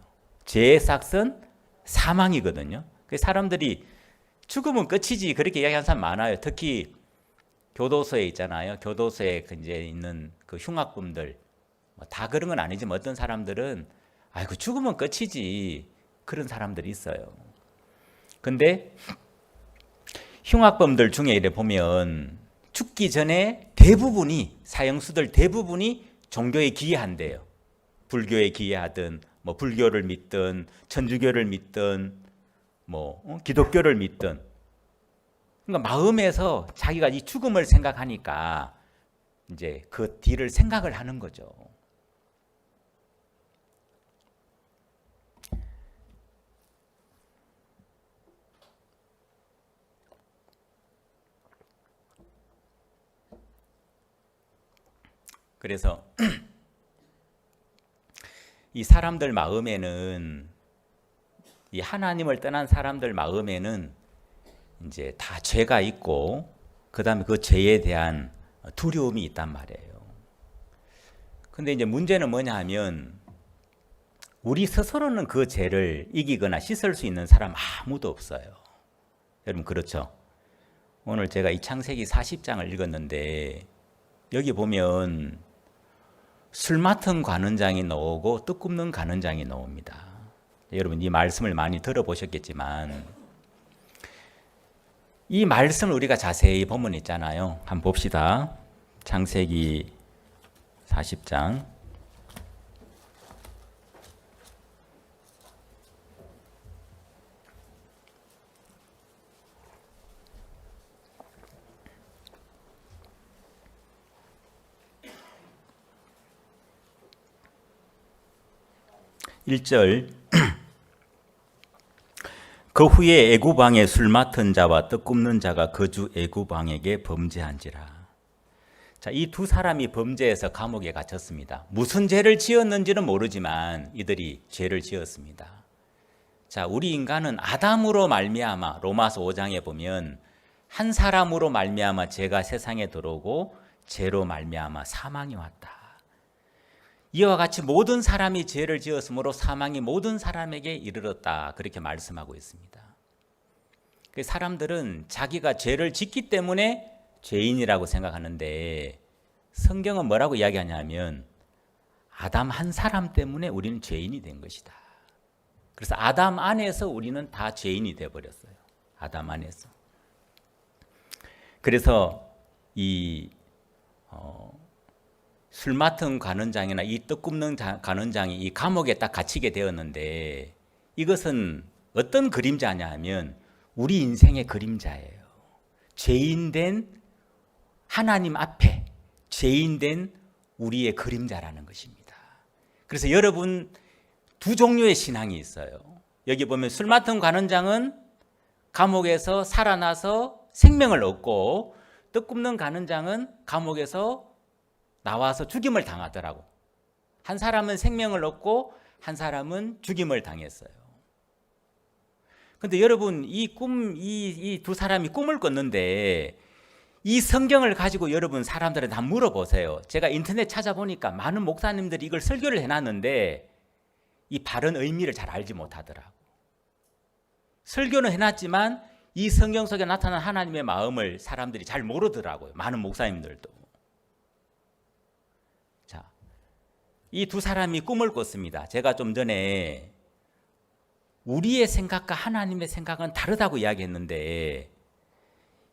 죄의 삭은 사망이거든요. 사람들이 죽으면 끝이지 그렇게 이야기하는 사람 많아요. 특히 교도소에 있잖아요. 교도소에 이제 있는 그 흉악범들, 다 그런 건 아니지만 어떤 사람들은 아이고 죽으면 끝이지 그런 사람들이 있어요. 근데 흉악범들 중에 이래 보면 죽기 전에 대부분이 사형수들 대부분이 종교에 기여한대요. 불교에 기여하든 뭐 불교를 믿든 천주교를 믿든 뭐 기독교를 믿든, 그러니까 마음에서 자기가 이 죽음을 생각하니까 이제 그 뒤를 생각을 하는 거죠. 그래서 이 사람들 마음에는, 이 하나님을 떠난 사람들 마음에는 이제 다 죄가 있고 그 다음에 그 죄에 대한 두려움이 있단 말이에요. 근데 이제 문제는 뭐냐 하면 우리 스스로는 그 죄를 이기거나 씻을 수 있는 사람 아무도 없어요. 여러분 그렇죠? 오늘 제가 이 창세기 40장을 읽었는데 여기 보면 술 맡은 관원장이 나오고 떡 굽는 관원장이 나옵니다. 여러분 이 말씀을 많이 들어보셨겠지만 이 말씀을 우리가 자세히 보면 있잖아요. 한번 봅시다. 창세기 40장 1절 그 후에 애굽 왕의 술 맡은 자와 떡 굽는 자가 거주 애굽 왕에게 범죄한지라. 자, 이 두 사람이 범죄해서 감옥에 갇혔습니다. 무슨 죄를 지었는지는 모르지만 이들이 죄를 지었습니다. 자, 우리 인간은 아담으로 말미암아 로마서 5장에 보면 한 사람으로 말미암아 죄가 세상에 들어오고 죄로 말미암아 사망이 왔다. 이와 같이 모든 사람이 죄를 지었으므로 사망이 모든 사람에게 이르렀다. 그렇게 말씀하고 있습니다. 사람들은 자기가 죄를 짓기 때문에 죄인이라고 생각하는데 성경은 뭐라고 이야기하냐면 아담 한 사람 때문에 우리는 죄인이 된 것이다. 그래서 아담 안에서 우리는 다 죄인이 되어버렸어요. 아담 안에서. 그래서 이 술 맡은 관원장이나 이 떡 굽는 관원장이 이 감옥에 딱 갇히게 되었는데 이것은 어떤 그림자냐 하면 우리 인생의 그림자예요. 죄인된 하나님 앞에 죄인된 우리의 그림자라는 것입니다. 그래서 여러분 두 종류의 신앙이 있어요. 여기 보면 술 맡은 관원장은 감옥에서 살아나서 생명을 얻고 떡 굽는 관원장은 감옥에서 나와서 죽임을 당하더라고. 한 사람은 생명을 얻고 한 사람은 죽임을 당했어요. 근데 여러분 이 두 사람이 꿈을 꿨는데 이 성경을 가지고 여러분 사람들한테 다 물어보세요. 제가 인터넷 찾아보니까 많은 목사님들이 이걸 설교를 해놨는데 이 바른 의미를 잘 알지 못하더라고. 설교는 해놨지만 이 성경 속에 나타난 하나님의 마음을 사람들이 잘 모르더라고요. 많은 목사님들도. 자, 이 두 사람이 꿈을 꿨습니다. 제가 좀 전에 우리의 생각과 하나님의 생각은 다르다고 이야기했는데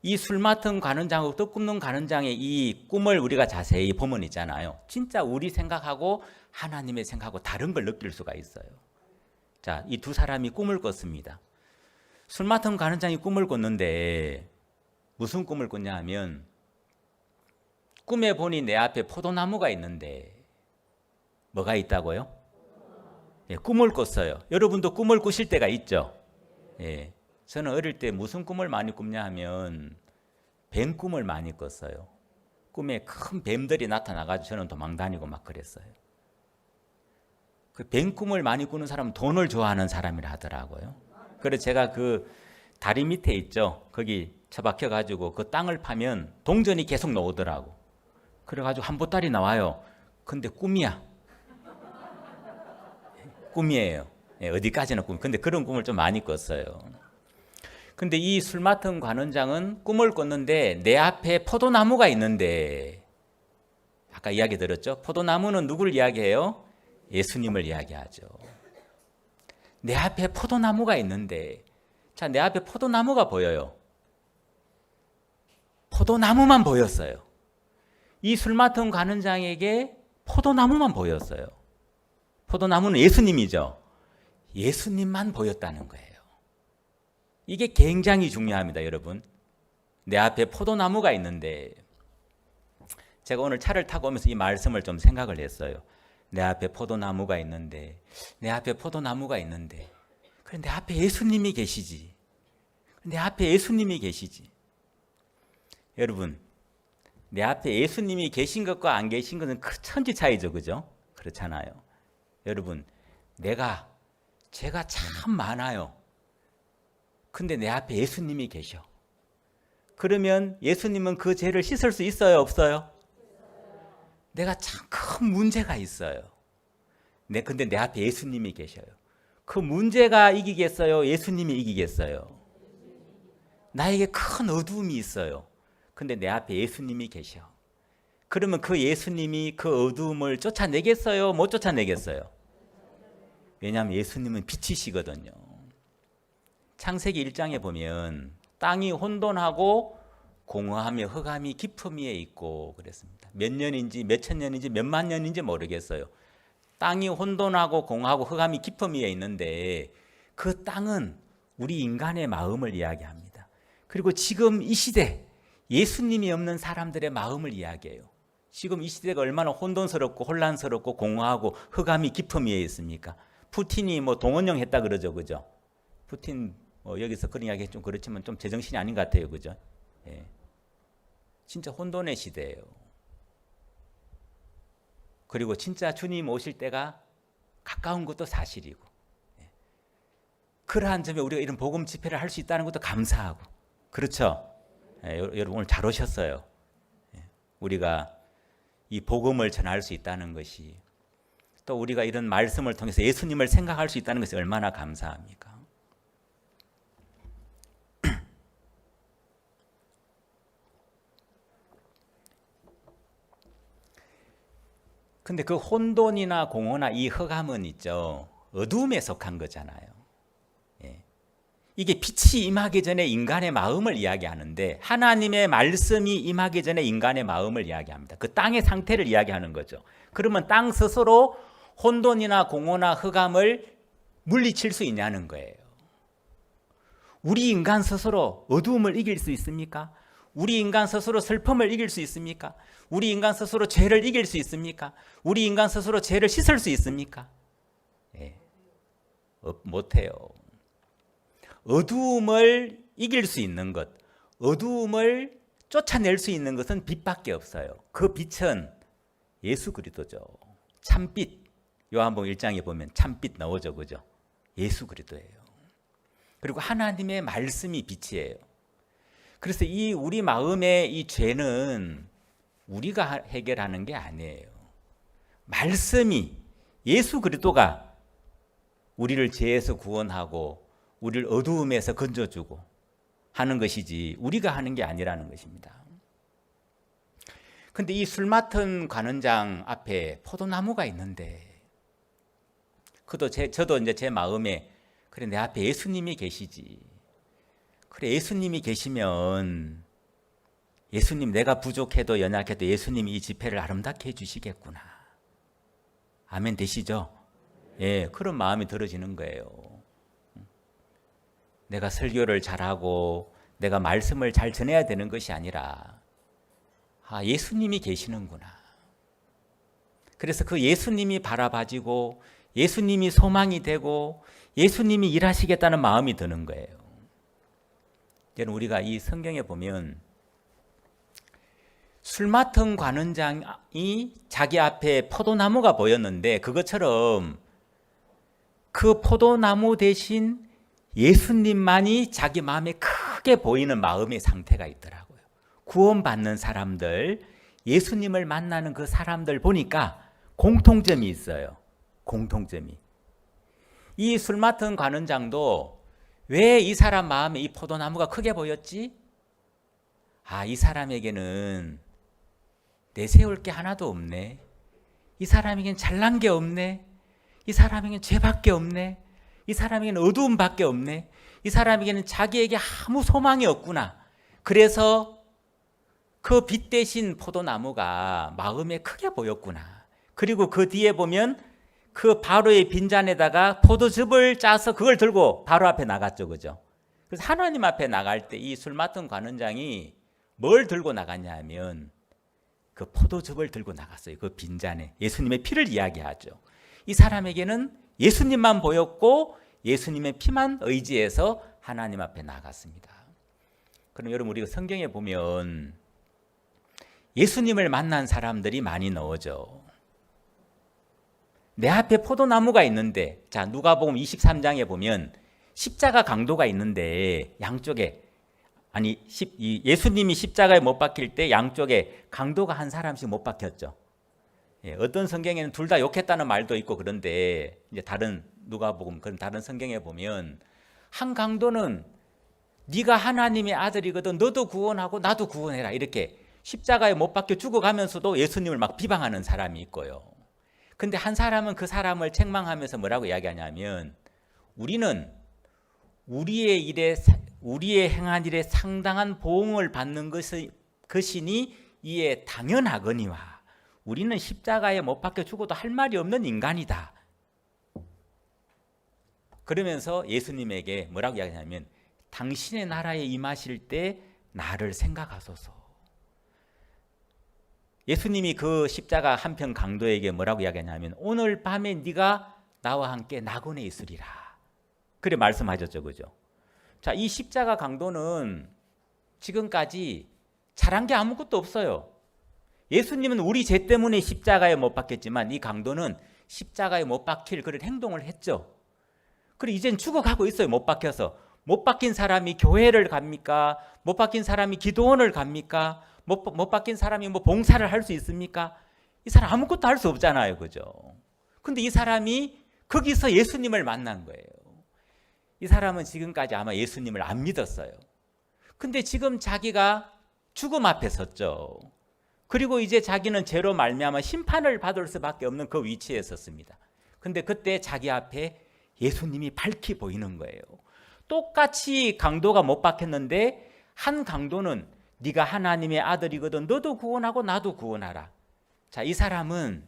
이 술 맡은 관원장하고 떡 굽는 관원장의 이 꿈을 우리가 자세히 보면 있잖아요. 진짜 우리 생각하고 하나님의 생각하고 다른 걸 느낄 수가 있어요. 자, 이 두 사람이 꿈을 꿨습니다. 술 맡은 관원장이 꿈을 꿨는데 무슨 꿈을 꿨냐 하면 꿈에 보니 내 앞에 포도나무가 있는데 뭐가 있다고요? 예, 꿈을 꿨어요. 여러분도 꿈을 꾸실 때가 있죠? 예, 저는 어릴 때 무슨 꿈을 많이 꿨냐 하면 뱀 꿈을 많이 꿨어요. 꿈에 큰 뱀들이 나타나가지고 저는 도망 다니고 막 그랬어요. 그 뱀 꿈을 많이 꾸는 사람은 돈을 좋아하는 사람이라 하더라고요. 그래서 제가 그 다리 밑에 있죠. 거기 처박혀가지고 그 땅을 파면 동전이 계속 나오더라고. 그래가지고 한 보따리 나와요. 근데 꿈이야. 꿈이에요. 예, 어디까지나 꿈. 근데 그런 꿈을 좀 많이 꿨어요. 근데 이 술 맡은 관원장은 꿈을 꿨는데 내 앞에 포도나무가 있는데 아까 이야기 들었죠? 포도나무는 누구를 이야기해요? 예수님을 이야기하죠. 내 앞에 포도나무가 있는데 자, 내 앞에 포도나무가 보여요. 포도나무만 보였어요. 이 술 맡은 관원장에게 포도나무만 보였어요. 포도나무는 예수님이죠. 예수님만 보였다는 거예요. 이게 굉장히 중요합니다, 여러분. 내 앞에 포도나무가 있는데 제가 오늘 차를 타고 오면서 이 말씀을 좀 생각을 했어요. 내 앞에 포도나무가 있는데 내 앞에 포도나무가 있는데 그래 내 앞에 예수님이 계시지. 내 앞에 예수님이 계시지. 여러분 내 앞에 예수님이 계신 것과 안 계신 것은 천지 차이죠. 그죠? 그렇잖아요. 여러분 제가 참 많아요. 근데 내 앞에 예수님이 계셔. 그러면 예수님은 그 죄를 씻을 수 있어요? 없어요? 내가 참 큰 문제가 있어요. 근데 내 앞에 예수님이 계셔요. 그 문제가 이기겠어요? 예수님이 이기겠어요? 나에게 큰 어두움이 있어요. 근데 내 앞에 예수님이 계셔. 그러면 그 예수님이 그 어두움을 쫓아내겠어요? 못 쫓아내겠어요? 왜냐하면 예수님은 빛이시거든요. 창세기 1장에 보면 땅이 혼돈하고 공허하며 흑암이 깊음 위에 있고 그랬습니다. 몇 년인지 몇 천 년인지 몇 만 년인지 모르겠어요. 땅이 혼돈하고 공허하고 흑암이 깊음 위에 있는데 그 땅은 우리 인간의 마음을 이야기합니다. 그리고 지금 이 시대 예수님이 없는 사람들의 마음을 이야기해요. 지금 이 시대가 얼마나 혼돈스럽고 혼란스럽고 공허하고 흑암이 깊음 위에 있습니까? 푸틴이 동원령 했다 그러죠, 그죠? 푸틴 여기서 그런 이야기 좀 그렇지만 좀 제정신이 아닌 것 같아요, 그죠? 예. 진짜 혼돈의 시대예요. 그리고 진짜 주님 오실 때가 가까운 것도 사실이고, 그러한 점에 우리가 이런 복음 집회를 할 수 있다는 것도 감사하고, 그렇죠? 여러분 오늘 잘 오셨어요. 우리가 이 복음을 전할 수 있다는 것이, 또 우리가 이런 말씀을 통해서 예수님을 생각할 수 있다는 것이 얼마나 감사합니까? 근데 그 혼돈이나 공허나 이 흑암은 있죠, 어두움에 속한 거잖아요. 이게 빛이 임하기 전에 인간의 마음을 이야기하는데, 하나님의 말씀이 임하기 전에 인간의 마음을 이야기합니다. 그 땅의 상태를 이야기하는 거죠. 그러면 땅 스스로 혼돈이나 공허나 흑암을 물리칠 수 있냐는 거예요. 우리 인간 스스로 어두움을 이길 수 있습니까? 우리 인간 스스로 슬픔을 이길 수 있습니까? 우리 인간 스스로 죄를 이길 수 있습니까? 우리 인간 스스로 죄를 씻을 수 있습니까? 못해요. 어두움을 이길 수 있는 것, 어두움을 쫓아낼 수 있는 것은 빛밖에 없어요. 그 빛은 예수 그리스도죠. 참빛. 요한복음 1장에 보면 참빛 나오죠, 그죠? 예수 그리스도예요. 그리고 하나님의 말씀이 빛이에요. 그래서 이 우리 마음의 이 죄는 우리가 해결하는 게 아니에요. 말씀이, 예수 그리스도가 우리를 죄에서 구원하고 우리를 어두움에서 건져주고 하는 것이지, 우리가 하는 게 아니라는 것입니다. 그런데 이 술 맡은 관원장 앞에 포도나무가 있는데, 저도 이제 제 마음에, 그래 내 앞에 예수님이 계시지. 그래 예수님이 계시면, 예수님, 내가 부족해도 연약해도 예수님이 이 집회를 아름답게 해주시겠구나. 아멘 되시죠? 예, 그런 마음이 들어지는 거예요. 내가 설교를 잘하고 내가 말씀을 잘 전해야 되는 것이 아니라, 예수님이 계시는구나. 그래서 그 예수님이 바라봐지고 예수님이 소망이 되고 예수님이 일하시겠다는 마음이 드는 거예요. 여러분, 우리가 이 성경에 보면 술 맡은 관원장이 자기 앞에 포도나무가 보였는데, 그것처럼 그 포도나무 대신 예수님만이 자기 마음에 크게 보이는 마음의 상태가 있더라고요. 구원받는 사람들, 예수님을 만나는 그 사람들 보니까 공통점이 있어요. 공통점이. 이 술 맡은 관원장도 왜 이 사람 마음에 이 포도나무가 크게 보였지? 이 사람에게는 내세울 게 하나도 없네. 이 사람에게는 잘난 게 없네. 이 사람에게는 죄밖에 없네. 이 사람에게는 어두움밖에 없네. 이 사람에게는 자기에게 아무 소망이 없구나. 그래서 그 빛 대신 포도나무가 마음에 크게 보였구나. 그리고 그 뒤에 보면 그 바로의 빈잔에다가 포도즙을 짜서 그걸 들고 바로 앞에 나갔죠, 그죠? 그래서 하나님 앞에 나갈 때 이 술 맡은 관원장이 뭘 들고 나갔냐 하면 그 포도즙을 들고 나갔어요. 그 빈잔에 예수님의 피를 이야기하죠. 이 사람에게는 예수님만 보였고 예수님의 피만 의지해서 하나님 앞에 나갔습니다. 그럼 여러분, 우리가 성경에 보면 예수님을 만난 사람들이 많이 나오죠. 내 앞에 포도나무가 있는데, 자, 누가복음 23장에 보면 십자가 강도가 있는데 양쪽에, 예수님이 십자가에 못 박힐 때 양쪽에 강도가 한 사람씩 못 박혔죠. 어떤 성경에는 둘 다 욕했다는 말도 있고, 그런데 이제 다른 누가복음, 그런 다른 성경에 보면 한 강도는 네가 하나님의 아들이거든, 너도 구원하고 나도 구원해라, 이렇게 십자가에 못 박혀 죽어가면서도 예수님을 막 비방하는 사람이 있고요. 근데 한 사람은 그 사람을 책망하면서 뭐라고 이야기하냐면, 우리는 우리의 행한 일에 상당한 보응을 받는 것이니 이에 당연하거니와 우리는 십자가에 못 박혀 죽어도 할 말이 없는 인간이다. 그러면서 예수님에게 뭐라고 이야기하냐면, 당신의 나라에 임하실 때 나를 생각하소서. 예수님이 그 십자가 한편 강도에게 뭐라고 이야기하냐면, 오늘 밤에 네가 나와 함께 낙원에 있으리라. 그래 말씀하셨죠, 그죠? 자, 이 십자가 강도는 지금까지 잘한 게 아무것도 없어요. 예수님은 우리 죄 때문에 십자가에 못 박혔지만 이 강도는 십자가에 못 박힐 그런 행동을 했죠. 그리고 이젠 죽어가고 있어요. 못 박혀서. 못 박힌 사람이 교회를 갑니까? 못 박힌 사람이 기도원을 갑니까? 못 박힌 사람이 뭐 봉사를 할 수 있습니까? 이 사람 아무것도 할 수 없잖아요. 그죠? 근데 이 사람이 거기서 예수님을 만난 거예요. 이 사람은 지금까지 아마 예수님을 안 믿었어요. 근데 지금 자기가 죽음 앞에 섰죠. 그리고 이제 자기는 죄로 말미암아 심판을 받을 수밖에 없는 그 위치에 섰습니다. 근데 그때 자기 앞에 예수님이 밝히 보이는 거예요. 똑같이 강도가 못 박혔는데 한 강도는 네가 하나님의 아들이거든 너도 구원하고 나도 구원하라. 자, 이 사람은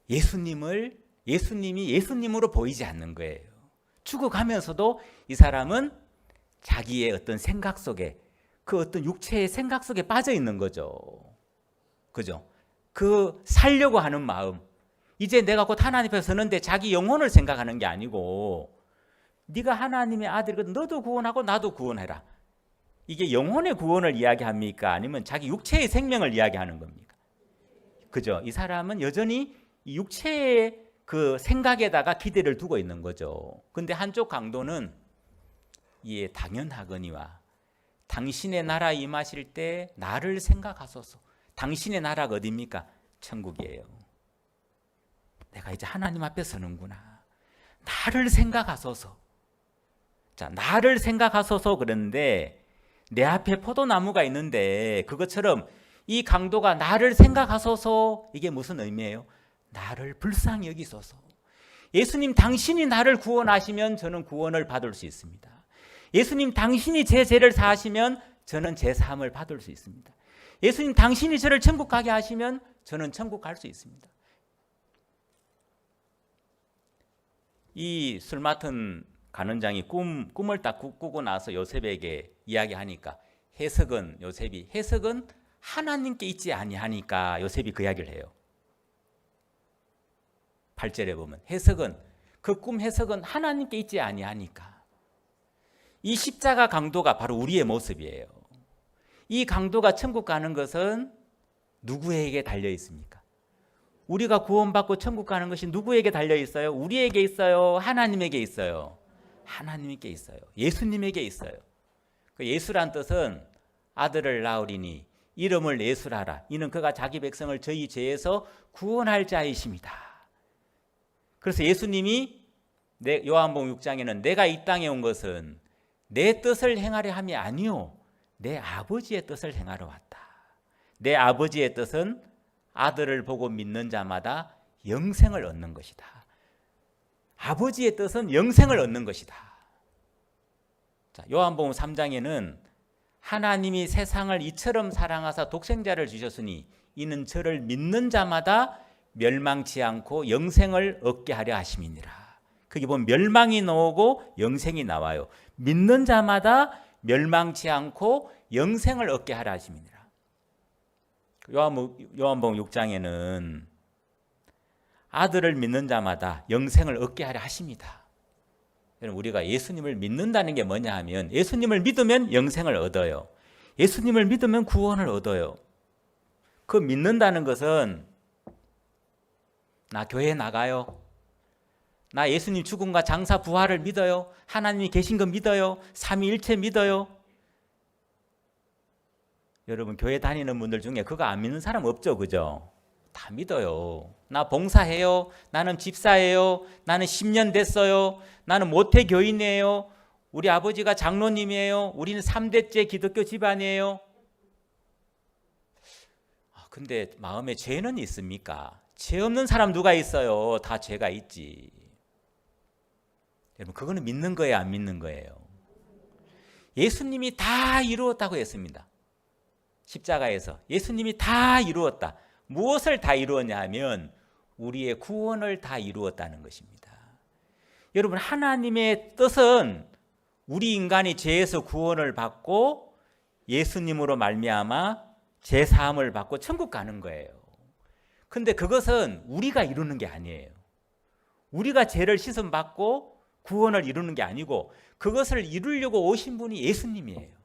예수님이 예수님으로 보이지 않는 거예요. 죽어가면서도 이 사람은 자기의 어떤 생각 속에 그 어떤 육체의 생각 속에 빠져 있는 거죠. 그죠? 그 살려고 하는 마음. 이제 내가 곧 하나님 앞에 서는데 자기 영혼을 생각하는 게 아니고 네가 하나님의 아들이거든 너도 구원하고 나도 구원해라. 이게 영혼의 구원을 이야기합니까? 아니면 자기 육체의 생명을 이야기하는 겁니까? 그죠? 이 사람은 여전히 이 육체의 그 생각에다가 기대를 두고 있는 거죠. 근데 한쪽 강도는 이에 당연하거니와 당신의 나라 임하실 때 나를 생각하소서. 당신의 나라가 어디입니까? 천국이에요. 내가 이제 하나님 앞에 서는구나. 나를 생각하소서. 자, 나를 생각하소서 그러는데 내 앞에 포도나무가 있는데 그것처럼 이 강도가 나를 생각하소서 이게 무슨 의미예요? 나를 불쌍히 여기소서. 예수님 당신이 나를 구원하시면 저는 구원을 받을 수 있습니다. 예수님 당신이 제 죄를 사하시면 저는 제 사함을 받을 수 있습니다. 예수님 당신이 저를 천국 가게 하시면 저는 천국 갈 수 있습니다. 이 술 맡은 간원장이 꿈을 딱 꾸고 나서 요셉에게 이야기하니까 요셉이 해석은 하나님께 있지 아니하니까 요셉이 그 이야기를 해요. 8절에 보면 그 꿈 해석은 하나님께 있지 아니하니까. 이 십자가 강도가 바로 우리의 모습이에요. 이 강도가 천국 가는 것은 누구에게 달려 있습니까? 우리가 구원받고 천국 가는 것이 누구에게 달려 있어요? 우리에게 있어요? 하나님에게 있어요? 하나님께 있어요. 예수님에게 있어요. 그 예수란 뜻은 아들을 낳으리니 이름을 예수라라. 이는 그가 자기 백성을 저희 죄에서 구원할 자이십니다. 그래서 예수님이 요한복음 6장에는 내가 이 땅에 온 것은 내 뜻을 행하려 함이 아니요 내 아버지의 뜻을 행하러 왔다. 내 아버지의 뜻은 아들을 보고 믿는 자마다 영생을 얻는 것이다. 아버지의 뜻은 영생을 얻는 것이다. 자, 요한복음 3장에는 하나님이 세상을 이처럼 사랑하사 독생자를 주셨으니 이는 저를 믿는 자마다 멸망치 않고 영생을 얻게 하려 하심이니라. 거기 보면 멸망이 나오고 영생이 나와요. 믿는 자마다 멸망치 않고 영생을 얻게 하려 하심이니라. 요한복음 6장에는 아들을 믿는 자마다 영생을 얻게 하려 하십니다. 우리가 예수님을 믿는다는 게 뭐냐 하면 예수님을 믿으면 영생을 얻어요. 예수님을 믿으면 구원을 얻어요. 그 믿는다는 것은 나 교회 나가요. 나 예수님 죽음과 장사 부활을 믿어요. 하나님이 계신 거 믿어요. 삼위일체 믿어요. 여러분 교회 다니는 분들 중에 그거 안 믿는 사람 없죠, 그죠? 다 믿어요. 나 봉사해요. 나는 집사예요. 나는 10년 됐어요. 나는 모태교인이에요. 우리 아버지가 장로님이에요. 우리는 3대째 기독교 집안이에요. 근데 마음에 죄는 있습니까? 죄 없는 사람 누가 있어요? 다 죄가 있지. 여러분 그거는 믿는 거예요, 안 믿는 거예요? 예수님이 다 이루었다고 했습니다. 십자가에서 예수님이 다 이루었다. 무엇을 다 이루었냐 하면 우리의 구원을 다 이루었다는 것입니다. 여러분 하나님의 뜻은 우리 인간이 죄에서 구원을 받고 예수님으로 말미암아 죄 사함을 받고 천국 가는 거예요. 근데 그것은 우리가 이루는 게 아니에요. 우리가 죄를 씻음 받고 구원을 이루는 게 아니고 그것을 이루려고 오신 분이 예수님이에요.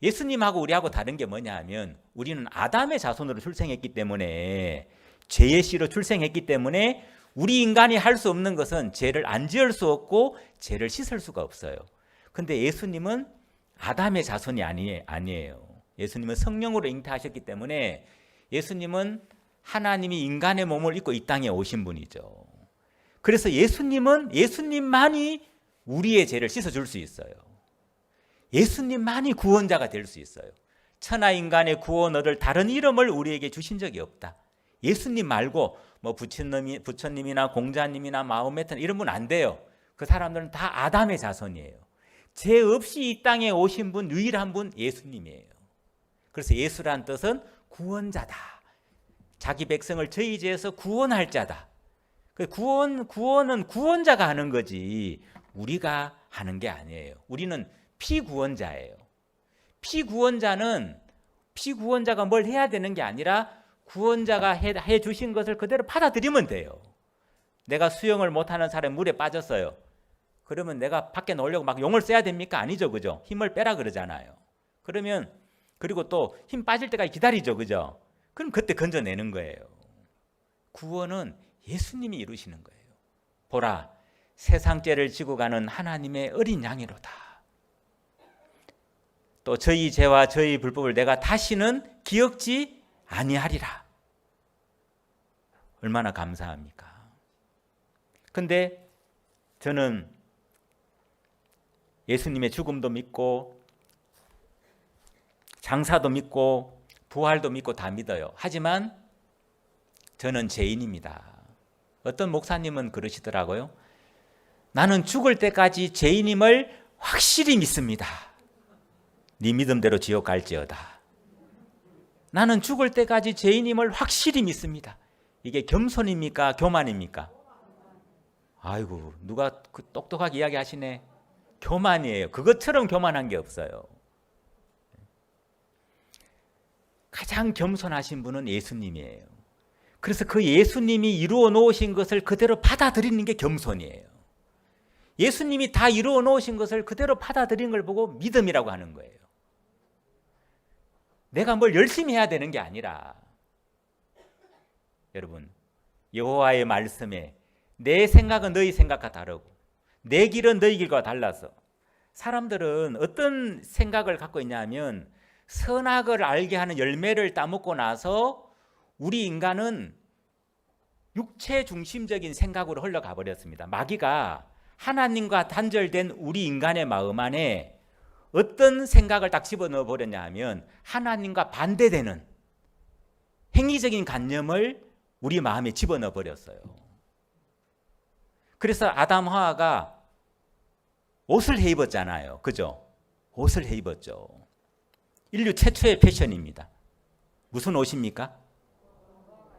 예수님하고 우리하고 다른 게 뭐냐 하면 우리는 아담의 자손으로 출생했기 때문에 죄의 씨로 출생했기 때문에 우리 인간이 할 수 없는 것은 죄를 안 지을 수 없고 죄를 씻을 수가 없어요. 근데 예수님은 아담의 자손이 아니에요. 예수님은 성령으로 잉태하셨기 때문에 예수님은 하나님이 인간의 몸을 입고 이 땅에 오신 분이죠. 그래서 예수님만이 우리의 죄를 씻어줄 수 있어요. 예수님만이 구원자가 될 수 있어요. 천하 인간의 구원 얻을 다른 이름을 우리에게 주신 적이 없다. 예수님 말고 뭐 부처님이나 공자님이나 마호메트 이런 분 안 돼요. 그 사람들은 다 아담의 자손이에요. 죄 없이 이 땅에 오신 분 유일한 분 예수님이에요. 그래서 예수란 뜻은 구원자다. 자기 백성을 저희 죄에서 구원할 자다. 구원은 구원자가 하는 거지 우리가 하는 게 아니에요. 우리는 피구원자예요. 피구원자가 뭘 해야 되는 게 아니라 구원자가 해 주신 것을 그대로 받아들이면 돼요. 내가 수영을 못하는 사람이 물에 빠졌어요. 그러면 내가 밖에 나오려고 막 용을 써야 됩니까? 아니죠, 그죠? 힘을 빼라 그러잖아요. 그러면 그리고 또 힘 빠질 때까지 기다리죠, 그죠? 그럼 그때 건져내는 거예요. 구원은 예수님이 이루시는 거예요. 보라, 세상 죄를 지고 가는 하나님의 어린 양이로다. 또 저희 죄와 저희 불법을 내가 다시는 기억지 아니하리라. 얼마나 감사합니까? 근데 저는 예수님의 죽음도 믿고 장사도 믿고 부활도 믿고 다 믿어요. 하지만 저는 죄인입니다. 어떤 목사님은 그러시더라고요. 나는 죽을 때까지 죄인임을 확실히 믿습니다. 네 믿음대로 지옥 갈지어다. 나는 죽을 때까지 죄인임을 확실히 믿습니다. 이게 겸손입니까? 교만입니까? 아이고, 누가 똑똑하게 이야기하시네. 교만이에요. 그것처럼 교만한 게 없어요. 가장 겸손하신 분은 예수님이에요. 그래서 그 예수님이 이루어 놓으신 것을 그대로 받아들이는 게 겸손이에요. 예수님이 다 이루어 놓으신 것을 그대로 받아들이는 걸 보고 믿음이라고 하는 거예요. 내가 뭘 열심히 해야 되는 게 아니라, 여러분, 여호와의 말씀에 내 생각은 너희 생각과 다르고 내 길은 너희 길과 달라서 사람들은 어떤 생각을 갖고 있냐 하면 선악을 알게 하는 열매를 따먹고 나서 우리 인간은 육체 중심적인 생각으로 흘러가 버렸습니다. 마귀가 하나님과 단절된 우리 인간의 마음 안에 어떤 생각을 딱 집어넣어 버렸냐 하면 하나님과 반대되는 행위적인 관념을 우리 마음에 집어넣어 버렸어요. 그래서 아담 하와가 옷을 해 입었잖아요. 그죠? 옷을 해 입었죠. 인류 최초의 패션입니다. 무슨 옷입니까?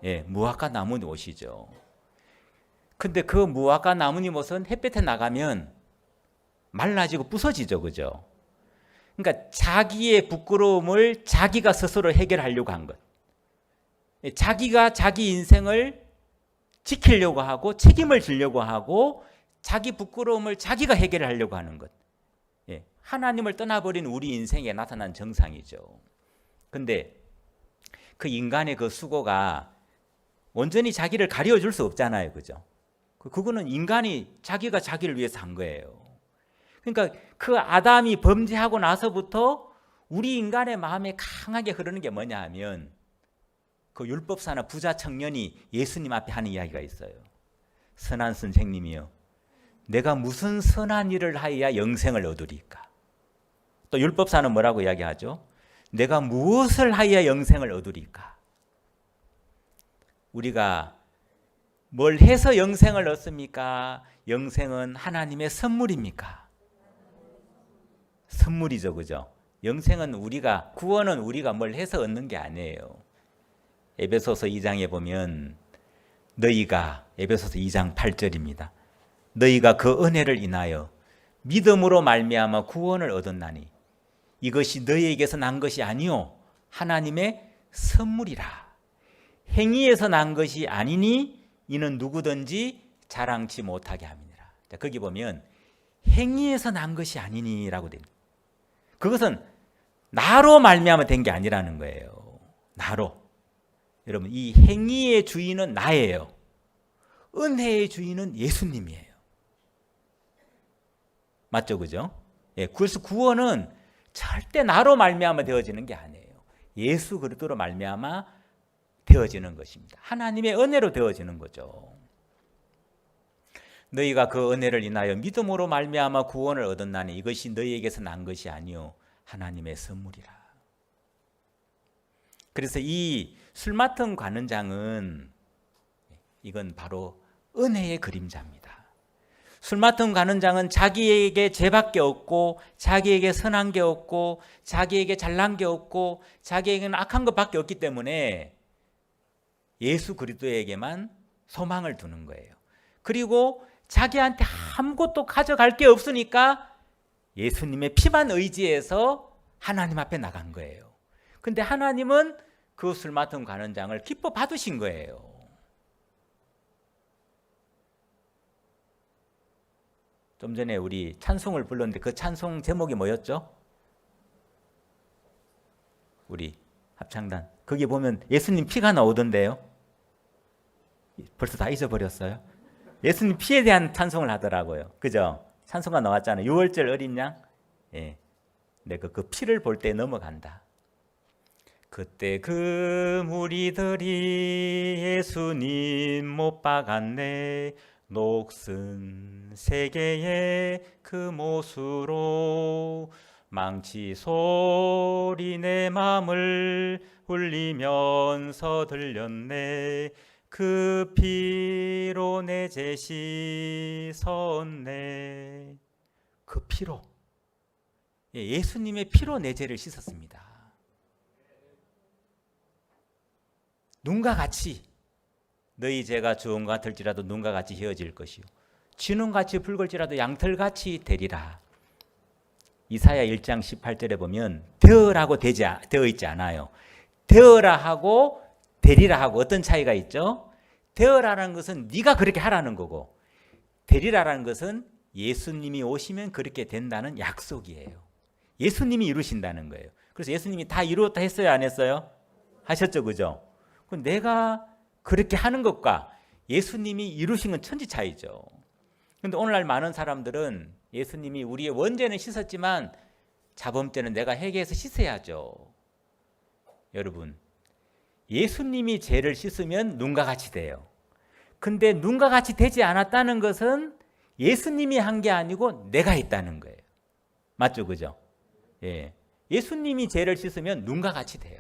예, 무화과 나뭇잎 옷이죠. 근데 그 무화과 나뭇잎 옷은 햇볕에 나가면 말라지고 부서지죠. 그죠? 그러니까 자기의 부끄러움을 자기가 스스로 해결하려고 한 것. 자기가 자기 인생을 지키려고 하고 책임을 지려고 하고 자기 부끄러움을 자기가 해결하려고 하는 것. 하나님을 떠나버린 우리 인생에 나타난 정상이죠. 근데 그 인간의 그 수고가 온전히 자기를 가려줄 수 없잖아요. 그죠? 그거는 인간이 자기가 자기를 위해서 한 거예요. 그러니까 그 아담이 범죄하고 나서부터 우리 인간의 마음에 강하게 흐르는 게 뭐냐 하면 그 율법사나 부자 청년이 예수님 앞에 하는 이야기가 있어요. 선한 선생님이요, 내가 무슨 선한 일을 하여야 영생을 얻으리까? 또 율법사는 뭐라고 이야기하죠? 내가 무엇을 하여야 영생을 얻으리까? 우리가 뭘 해서 영생을 얻습니까? 영생은 하나님의 선물입니까? 선물이죠, 그죠? 영생은 구원은 우리가 뭘 해서 얻는 게 아니에요. 에베소서 2장에 보면 너희가, 에베소서 2장 8절입니다. 너희가 그 은혜를 인하여 믿음으로 말미암아 구원을 얻었나니 이것이 너희에게서 난 것이 아니요 하나님의 선물이라. 행위에서 난 것이 아니니 이는 누구든지 자랑치 못하게 함이니라. 자, 거기 보면 행위에서 난 것이 아니니라고 됩니다. 그것은 나로 말미암아 된 게 아니라는 거예요. 나로. 여러분, 이 행위의 주인은 나예요. 은혜의 주인은 예수님이에요. 맞죠, 그죠? 예, 그래서 구원은 절대 나로 말미암아 되어지는 게 아니에요. 예수 그리스도로 말미암아 되어지는 것입니다. 하나님의 은혜로 되어지는 거죠. 너희가 그 은혜를 인하여 믿음으로 말미암아 구원을 얻었나니 이것이 너희에게서 난 것이 아니요 하나님의 선물이라. 그래서 이 술 맡은 관원장은 이건 바로 은혜의 그림자입니다. 술 맡은 관원장은 자기에게 죄밖에 없고 자기에게 선한 게 없고 자기에게 잘난 게 없고 자기에게는 악한 것밖에 없기 때문에 예수 그리스도에게만 소망을 두는 거예요. 그리고 자기한테 아무것도 가져갈 게 없으니까 예수님의 피만 의지해서 하나님 앞에 나간 거예요. 근데 하나님은 그 술 맡은 관원장을 기뻐 받으신 거예요. 좀 전에 우리 찬송을 불렀는데 그 찬송 제목이 뭐였죠? 우리 합창단. 거기 보면 예수님 피가 나오던데요. 벌써 다 잊어버렸어요. 예수님 피에 대한 찬송을 하더라고요. 그죠? 찬송가 나왔잖아요. 6월절 어린 양. 예. 내가 그 피를 볼 때 넘어간다. 그때 그 무리들이 예수님 못 박았네. 녹슨 세계의 그 못으로 망치 소리 내 맘을 울리면서 들렸네. 그 피로 내 죄시 섰네. 그 피로, 예수님의 피로 내 죄를 씻었습니다. 눈과 같이 너희 죄가 주홍 같을지라도 눈과 같이 헤어질 것이요 진홍같이 붉을지라도 양털같이 되리라. 이사야 1장 18절에 보면 되어라고 되어 있지 않아요. 되어라 하고 되리라 하고 어떤 차이가 있죠? 되어라는 것은 네가 그렇게 하라는 거고 되리라라는 것은 예수님이 오시면 그렇게 된다는 약속이에요. 예수님이 이루신다는 거예요. 그래서 예수님이 다 이루었다 했어요, 안 했어요? 하셨죠, 그죠? 그럼 내가 그렇게 하는 것과 예수님이 이루신 건 천지 차이죠. 그런데 오늘날 많은 사람들은 예수님이 우리의 원죄는 씻었지만 자범죄는 내가 회개해서 씻어야죠. 여러분, 예수님이 죄를 씻으면 눈과 같이 돼요. 근데 눈과 같이 되지 않았다는 것은 예수님이 한 게 아니고 내가 했다는 거예요. 맞죠, 그죠? 예. 예수님이 죄를 씻으면 눈과 같이 돼요.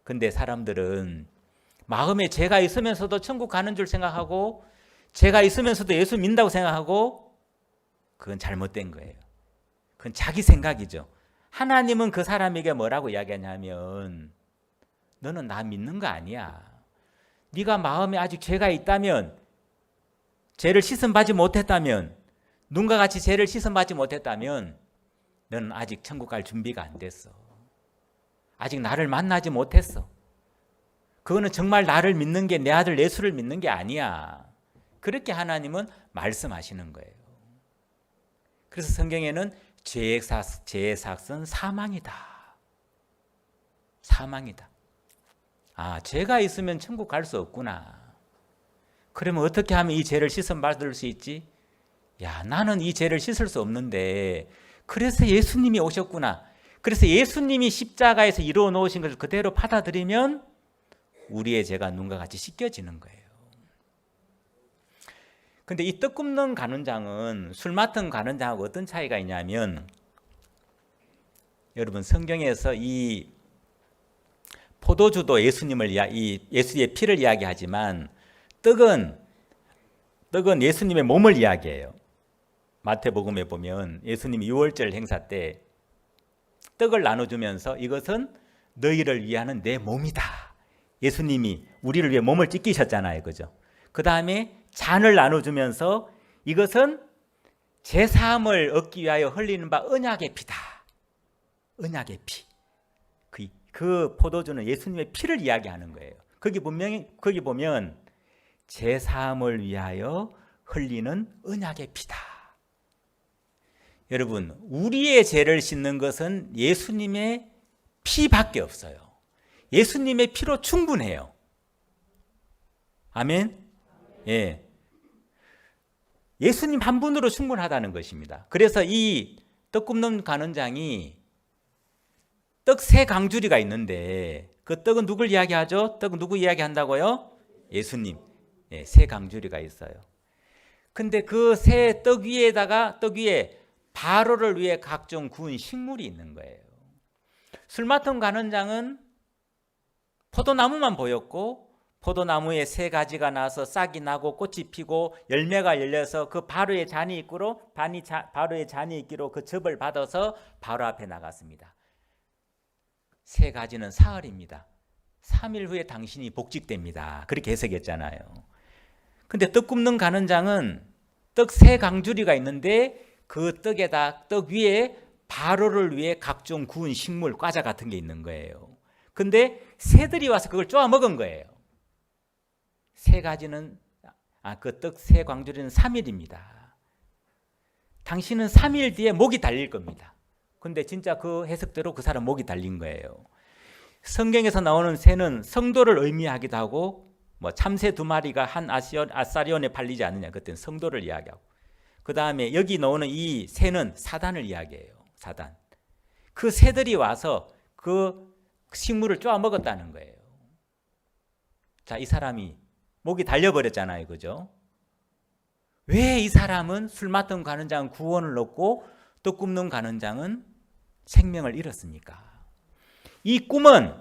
근데 사람들은 마음에 죄가 있으면서도 천국 가는 줄 생각하고 죄가 있으면서도 예수 믿는다고 생각하고 그건 잘못된 거예요. 그건 자기 생각이죠. 하나님은 그 사람에게 뭐라고 이야기하냐면 너는 나 믿는 거 아니야. 네가 마음에 아직 죄가 있다면 죄를 씻음받지 못했다면 눈과 같이 죄를 씻음받지 못했다면 너는 아직 천국 갈 준비가 안 됐어. 아직 나를 만나지 못했어. 그거는 정말 나를 믿는 게 내 아들 예수를 믿는 게 아니야. 그렇게 하나님은 말씀하시는 거예요. 그래서 성경에는 죄의 삭은 사망이다. 사망이다. 아, 죄가 있으면 천국 갈 수 없구나. 그러면 어떻게 하면 이 죄를 씻음받을 수 있지? 야, 나는 이 죄를 씻을 수 없는데 그래서 예수님이 오셨구나. 그래서 예수님이 십자가에서 이루어 놓으신 것을 그대로 받아들이면 우리의 죄가 눈과 같이 씻겨지는 거예요. 근데 이 떡 굽는 간원장은 술 맡은 간원장하고 어떤 차이가 있냐면 여러분 성경에서 이 포도주도 예수의 피를 이야기하지만 떡은 예수님의 몸을 이야기해요. 마태복음에 보면 예수님이 6월절 행사 때 떡을 나눠주면서 이것은 너희를 위하는 내 몸이다. 예수님이 우리를 위해 몸을 찢기셨잖아요. 그죠? 그 다음에 잔을 나눠주면서 이것은 제사함을 얻기 위하여 흘리는 바 언약의 피다. 언약의 피. 그 포도주는 예수님의 피를 이야기하는 거예요. 거기 보면 제사함을 위하여 흘리는 언약의 피다. 여러분, 우리의 죄를 씻는 것은 예수님의 피밖에 없어요. 예수님의 피로 충분해요. 아멘? 예. 예수님 한 분으로 충분하다는 것입니다. 그래서 이 떡 굽는 간원장이 떡 세 강주리가 있는데 그 떡은 누굴 이야기하죠? 떡은 누구 이야기한다고요? 예수님. 예, 세 강주리가 있어요. 근데 그 세 떡 위에다가 떡 위에 바로를 위해 각종 구운 식물이 있는 거예요. 술 맡은 간원장은 포도나무만 보였고 포도나무에 세 가지가 나서 싹이 나고 꽃이 피고 열매가 열려서 그 바로의 잔이 있기로 바로의 잔이 있기로 그 접을 받아서 바로 앞에 나갔습니다. 세 가지는 사흘입니다. 3일 후에 당신이 복직됩니다. 그렇게 해석했잖아요. 근데 떡 굽는 간원장은 떡 세 강주리가 있는데 그 떡 위에 바로를 위해 각종 구운 식물, 과자 같은 게 있는 거예요. 근데 새들이 와서 그걸 쪼아 먹은 거예요. 세 가지는 그 떡 세 강주리는 3일입니다. 당신은 3일 뒤에 목이 달릴 겁니다. 근데 진짜 그 해석대로 그 사람 목이 달린 거예요. 성경에서 나오는 새는 성도를 의미하기도 하고 뭐 참새 2마리가 한 아사리온에 팔리지 않느냐, 그때는 성도를 이야기하고, 그 다음에 여기 나오는 이 새는 사단을 이야기해요. 사단. 그 새들이 와서 그 식물을 쪼아 먹었다는 거예요. 자, 이 사람이 목이 달려버렸잖아요. 그죠? 왜 이 사람은 술 맡은 간원장은 구원을 얻고 떡 굽는 간원장은 생명을 잃었습니까? 이 꿈은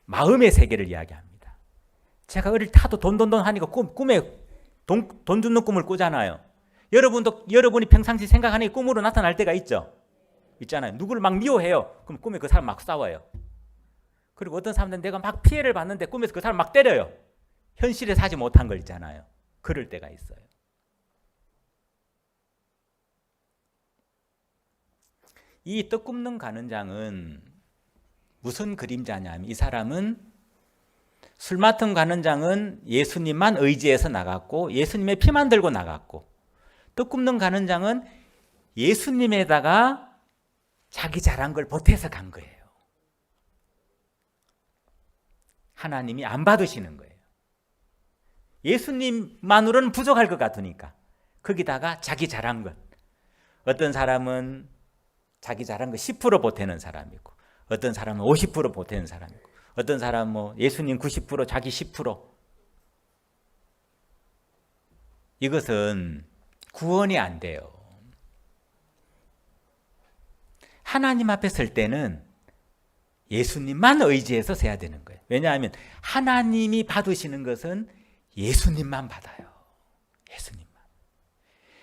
마음의 세계를 이야기합니다. 제가 어릴 때 하도 돈 하니까 꿈에 돈 주는 꿈을 꾸잖아요. 여러분도 여러분이 평상시 생각하는 게 꿈으로 나타날 때가 있잖아요. 누구를 막 미워해요. 그럼 꿈에 그 사람 막 싸워요. 그리고 어떤 사람들은 내가 막 피해를 받는데 꿈에서 그 사람 막 때려요. 현실에 사지 못한 걸 있잖아요. 그럴 때가 있어요. 이 떡 굽는 간원장은 무슨 그림자냐면, 이 사람은 술 맡은 간원장은 예수님만 의지해서 나갔고 예수님의 피만 들고 나갔고, 떡 굽는 간원장은 예수님에다가 자기 잘한 걸 보태서 간 거예요. 하나님이 안 받으시는 거예요. 예수님만으로는 부족할 것 같으니까 거기다가 자기 잘한 것. 어떤 사람은 자기 잘한 거 10% 보태는 사람이 있고, 어떤 사람은 50% 보태는 사람이 있고, 어떤 사람은 뭐 예수님 90% 자기 10%. 이것은 구원이 안 돼요. 하나님 앞에 설 때는 예수님만 의지해서 서야 되는 거예요. 왜냐하면 하나님이 받으시는 것은 예수님만 받아요. 예수님만.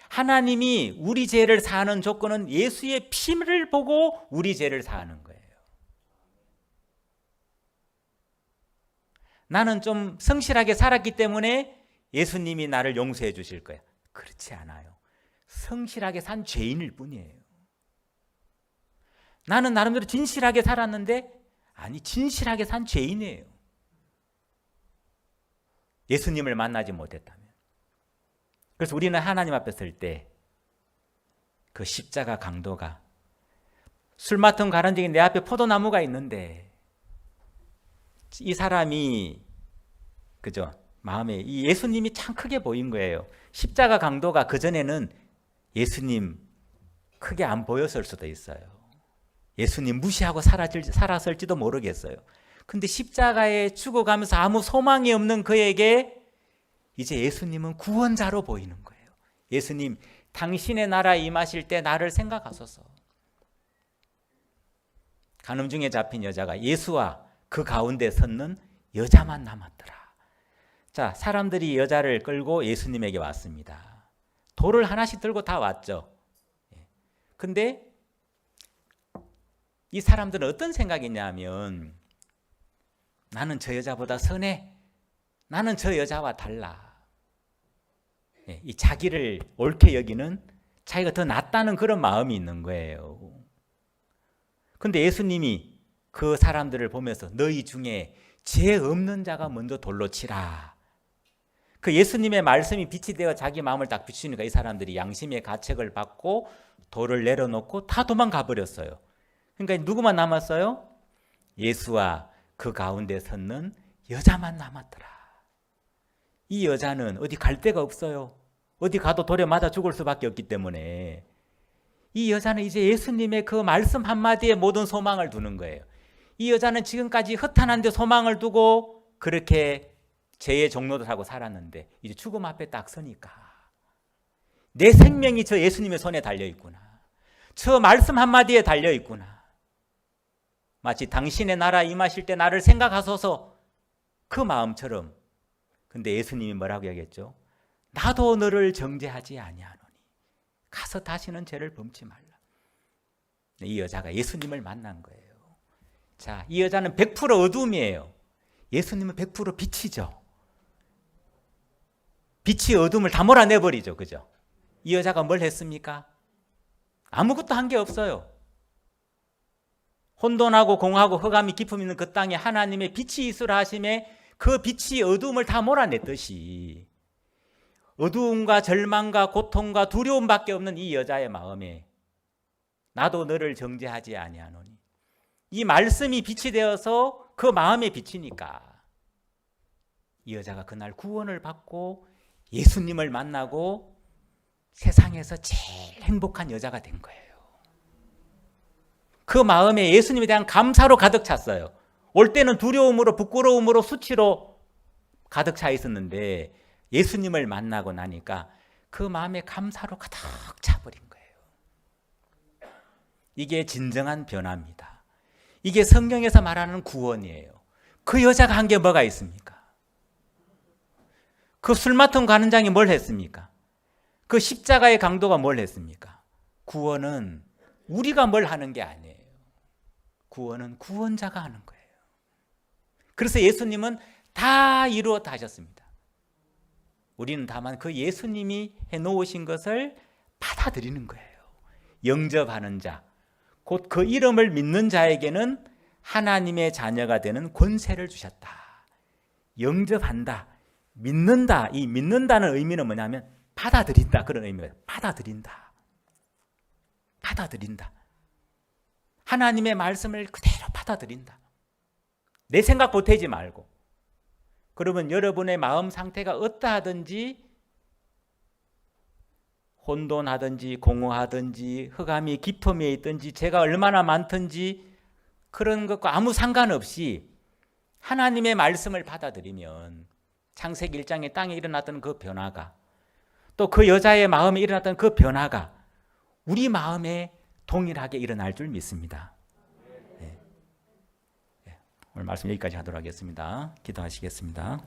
하나님이 우리 죄를 사하는 조건은 예수의 피를 보고 우리 죄를 사하는 거예요. 나는 좀 성실하게 살았기 때문에 예수님이 나를 용서해 주실 거야. 그렇지 않아요. 성실하게 산 죄인일 뿐이에요. 나는 나름대로 진실하게 살았는데, 아니, 진실하게 산 죄인이에요. 예수님을 만나지 못했다면. 그래서 우리는 하나님 앞에 설 때 그 십자가 강도가, 술 맡은 간원장이 내 앞에 포도나무가 있는데 이 사람이, 그죠? 마음에 이 예수님이 참 크게 보인 거예요. 십자가 강도가 그전에는 예수님 크게 안 보였을 수도 있어요. 예수님 무시하고 살았을지도 모르겠어요. 근데 십자가에 죽어가면서 아무 소망이 없는 그에게 이제 예수님은 구원자로 보이는 거예요. 예수님, 당신의 나라 임하실 때 나를 생각하소서. 간음 중에 잡힌 여자가 예수와 그 가운데 섰는 여자만 남았더라. 자, 사람들이 여자를 끌고 예수님에게 왔습니다. 돌을 하나씩 들고 다 왔죠. 근데 이 사람들은 어떤 생각이냐면, 나는 저 여자보다 선해. 나는 저 여자와 달라. 이 자기를 옳게 여기는, 자기가 더 낫다는 그런 마음이 있는 거예요. 근데 예수님이 그 사람들을 보면서 너희 중에 죄 없는 자가 먼저 돌로 치라. 그 예수님의 말씀이 빛이 되어 자기 마음을 딱 비추니까 이 사람들이 양심의 가책을 받고 돌을 내려놓고 다 도망가 버렸어요. 그러니까 누구만 남았어요? 예수와 그 가운데 섰는 여자만 남았더라. 이 여자는 어디 갈 데가 없어요. 어디 가도 돌에 맞아 죽을 수밖에 없기 때문에 이 여자는 이제 예수님의 그 말씀 한마디에 모든 소망을 두는 거예요. 이 여자는 지금까지 허탄한 데 소망을 두고 그렇게 죄의 종노릇하고 살았는데 이제 죽음 앞에 딱 서니까 내 생명이 저 예수님의 손에 달려있구나. 저 말씀 한마디에 달려있구나. 마치 당신의 나라 임하실 때 나를 생각하소서 그 마음처럼. 근데 예수님이 뭐라고 얘기했죠? 나도 너를 정죄하지 아니하노니 가서 다시는 죄를 범치 말라. 이 여자가 예수님을 만난 거예요. 자, 이 여자는 100% 어둠이에요. 예수님은 100% 빛이죠. 빛이 어둠을 다 몰아내버리죠. 그죠? 이 여자가 뭘 했습니까? 아무것도 한 게 없어요. 혼돈하고 공하고 흑암이 깊음 있는 그 땅에 하나님의 빛이 있으라 하심에 그 빛이 어둠을 다 몰아냈듯이 어두움과 절망과 고통과 두려움밖에 없는 이 여자의 마음에 나도 너를 정죄하지 아니하노니 이 말씀이 빛이 되어서 그 마음에 비치니까 이 여자가 그날 구원을 받고 예수님을 만나고 세상에서 제일 행복한 여자가 된 거예요. 그 마음에 예수님에 대한 감사로 가득 찼어요. 올 때는 두려움으로 부끄러움으로 수치로 가득 차 있었는데 예수님을 만나고 나니까 그 마음에 감사로 가득 차버린 거예요. 이게 진정한 변화입니다. 이게 성경에서 말하는 구원이에요. 그 여자가 한 게 뭐가 있습니까? 그 술 맡은 관원장이 뭘 했습니까? 그 십자가의 강도가 뭘 했습니까? 구원은 우리가 뭘 하는 게 아니에요. 구원은 구원자가 하는 거예요. 그래서 예수님은 다 이루었다 하셨습니다. 우리는 다만 그 예수님이 해놓으신 것을 받아들이는 거예요. 영접하는 자, 곧 그 이름을 믿는 자에게는 하나님의 자녀가 되는 권세를 주셨다. 영접한다, 믿는다. 이 믿는다는 의미는 뭐냐면 받아들인다, 그런 의미예요. 받아들인다. 받아들인다. 하나님의 말씀을 그대로 받아들인다. 내 생각 보태지 말고. 그러면 여러분의 마음 상태가 어떠하든지 혼돈하든지 공허하든지 흑암이 깊음에 있든지 죄가 얼마나 많든지 그런 것과 아무 상관없이 하나님의 말씀을 받아들이면 창세기 1장에 땅에 일어났던 그 변화가 또 그 여자의 마음에 일어났던 그 변화가 우리 마음에 동일하게 일어날 줄 믿습니다. 네. 오늘 말씀 여기까지 하도록 하겠습니다. 기도하시겠습니다.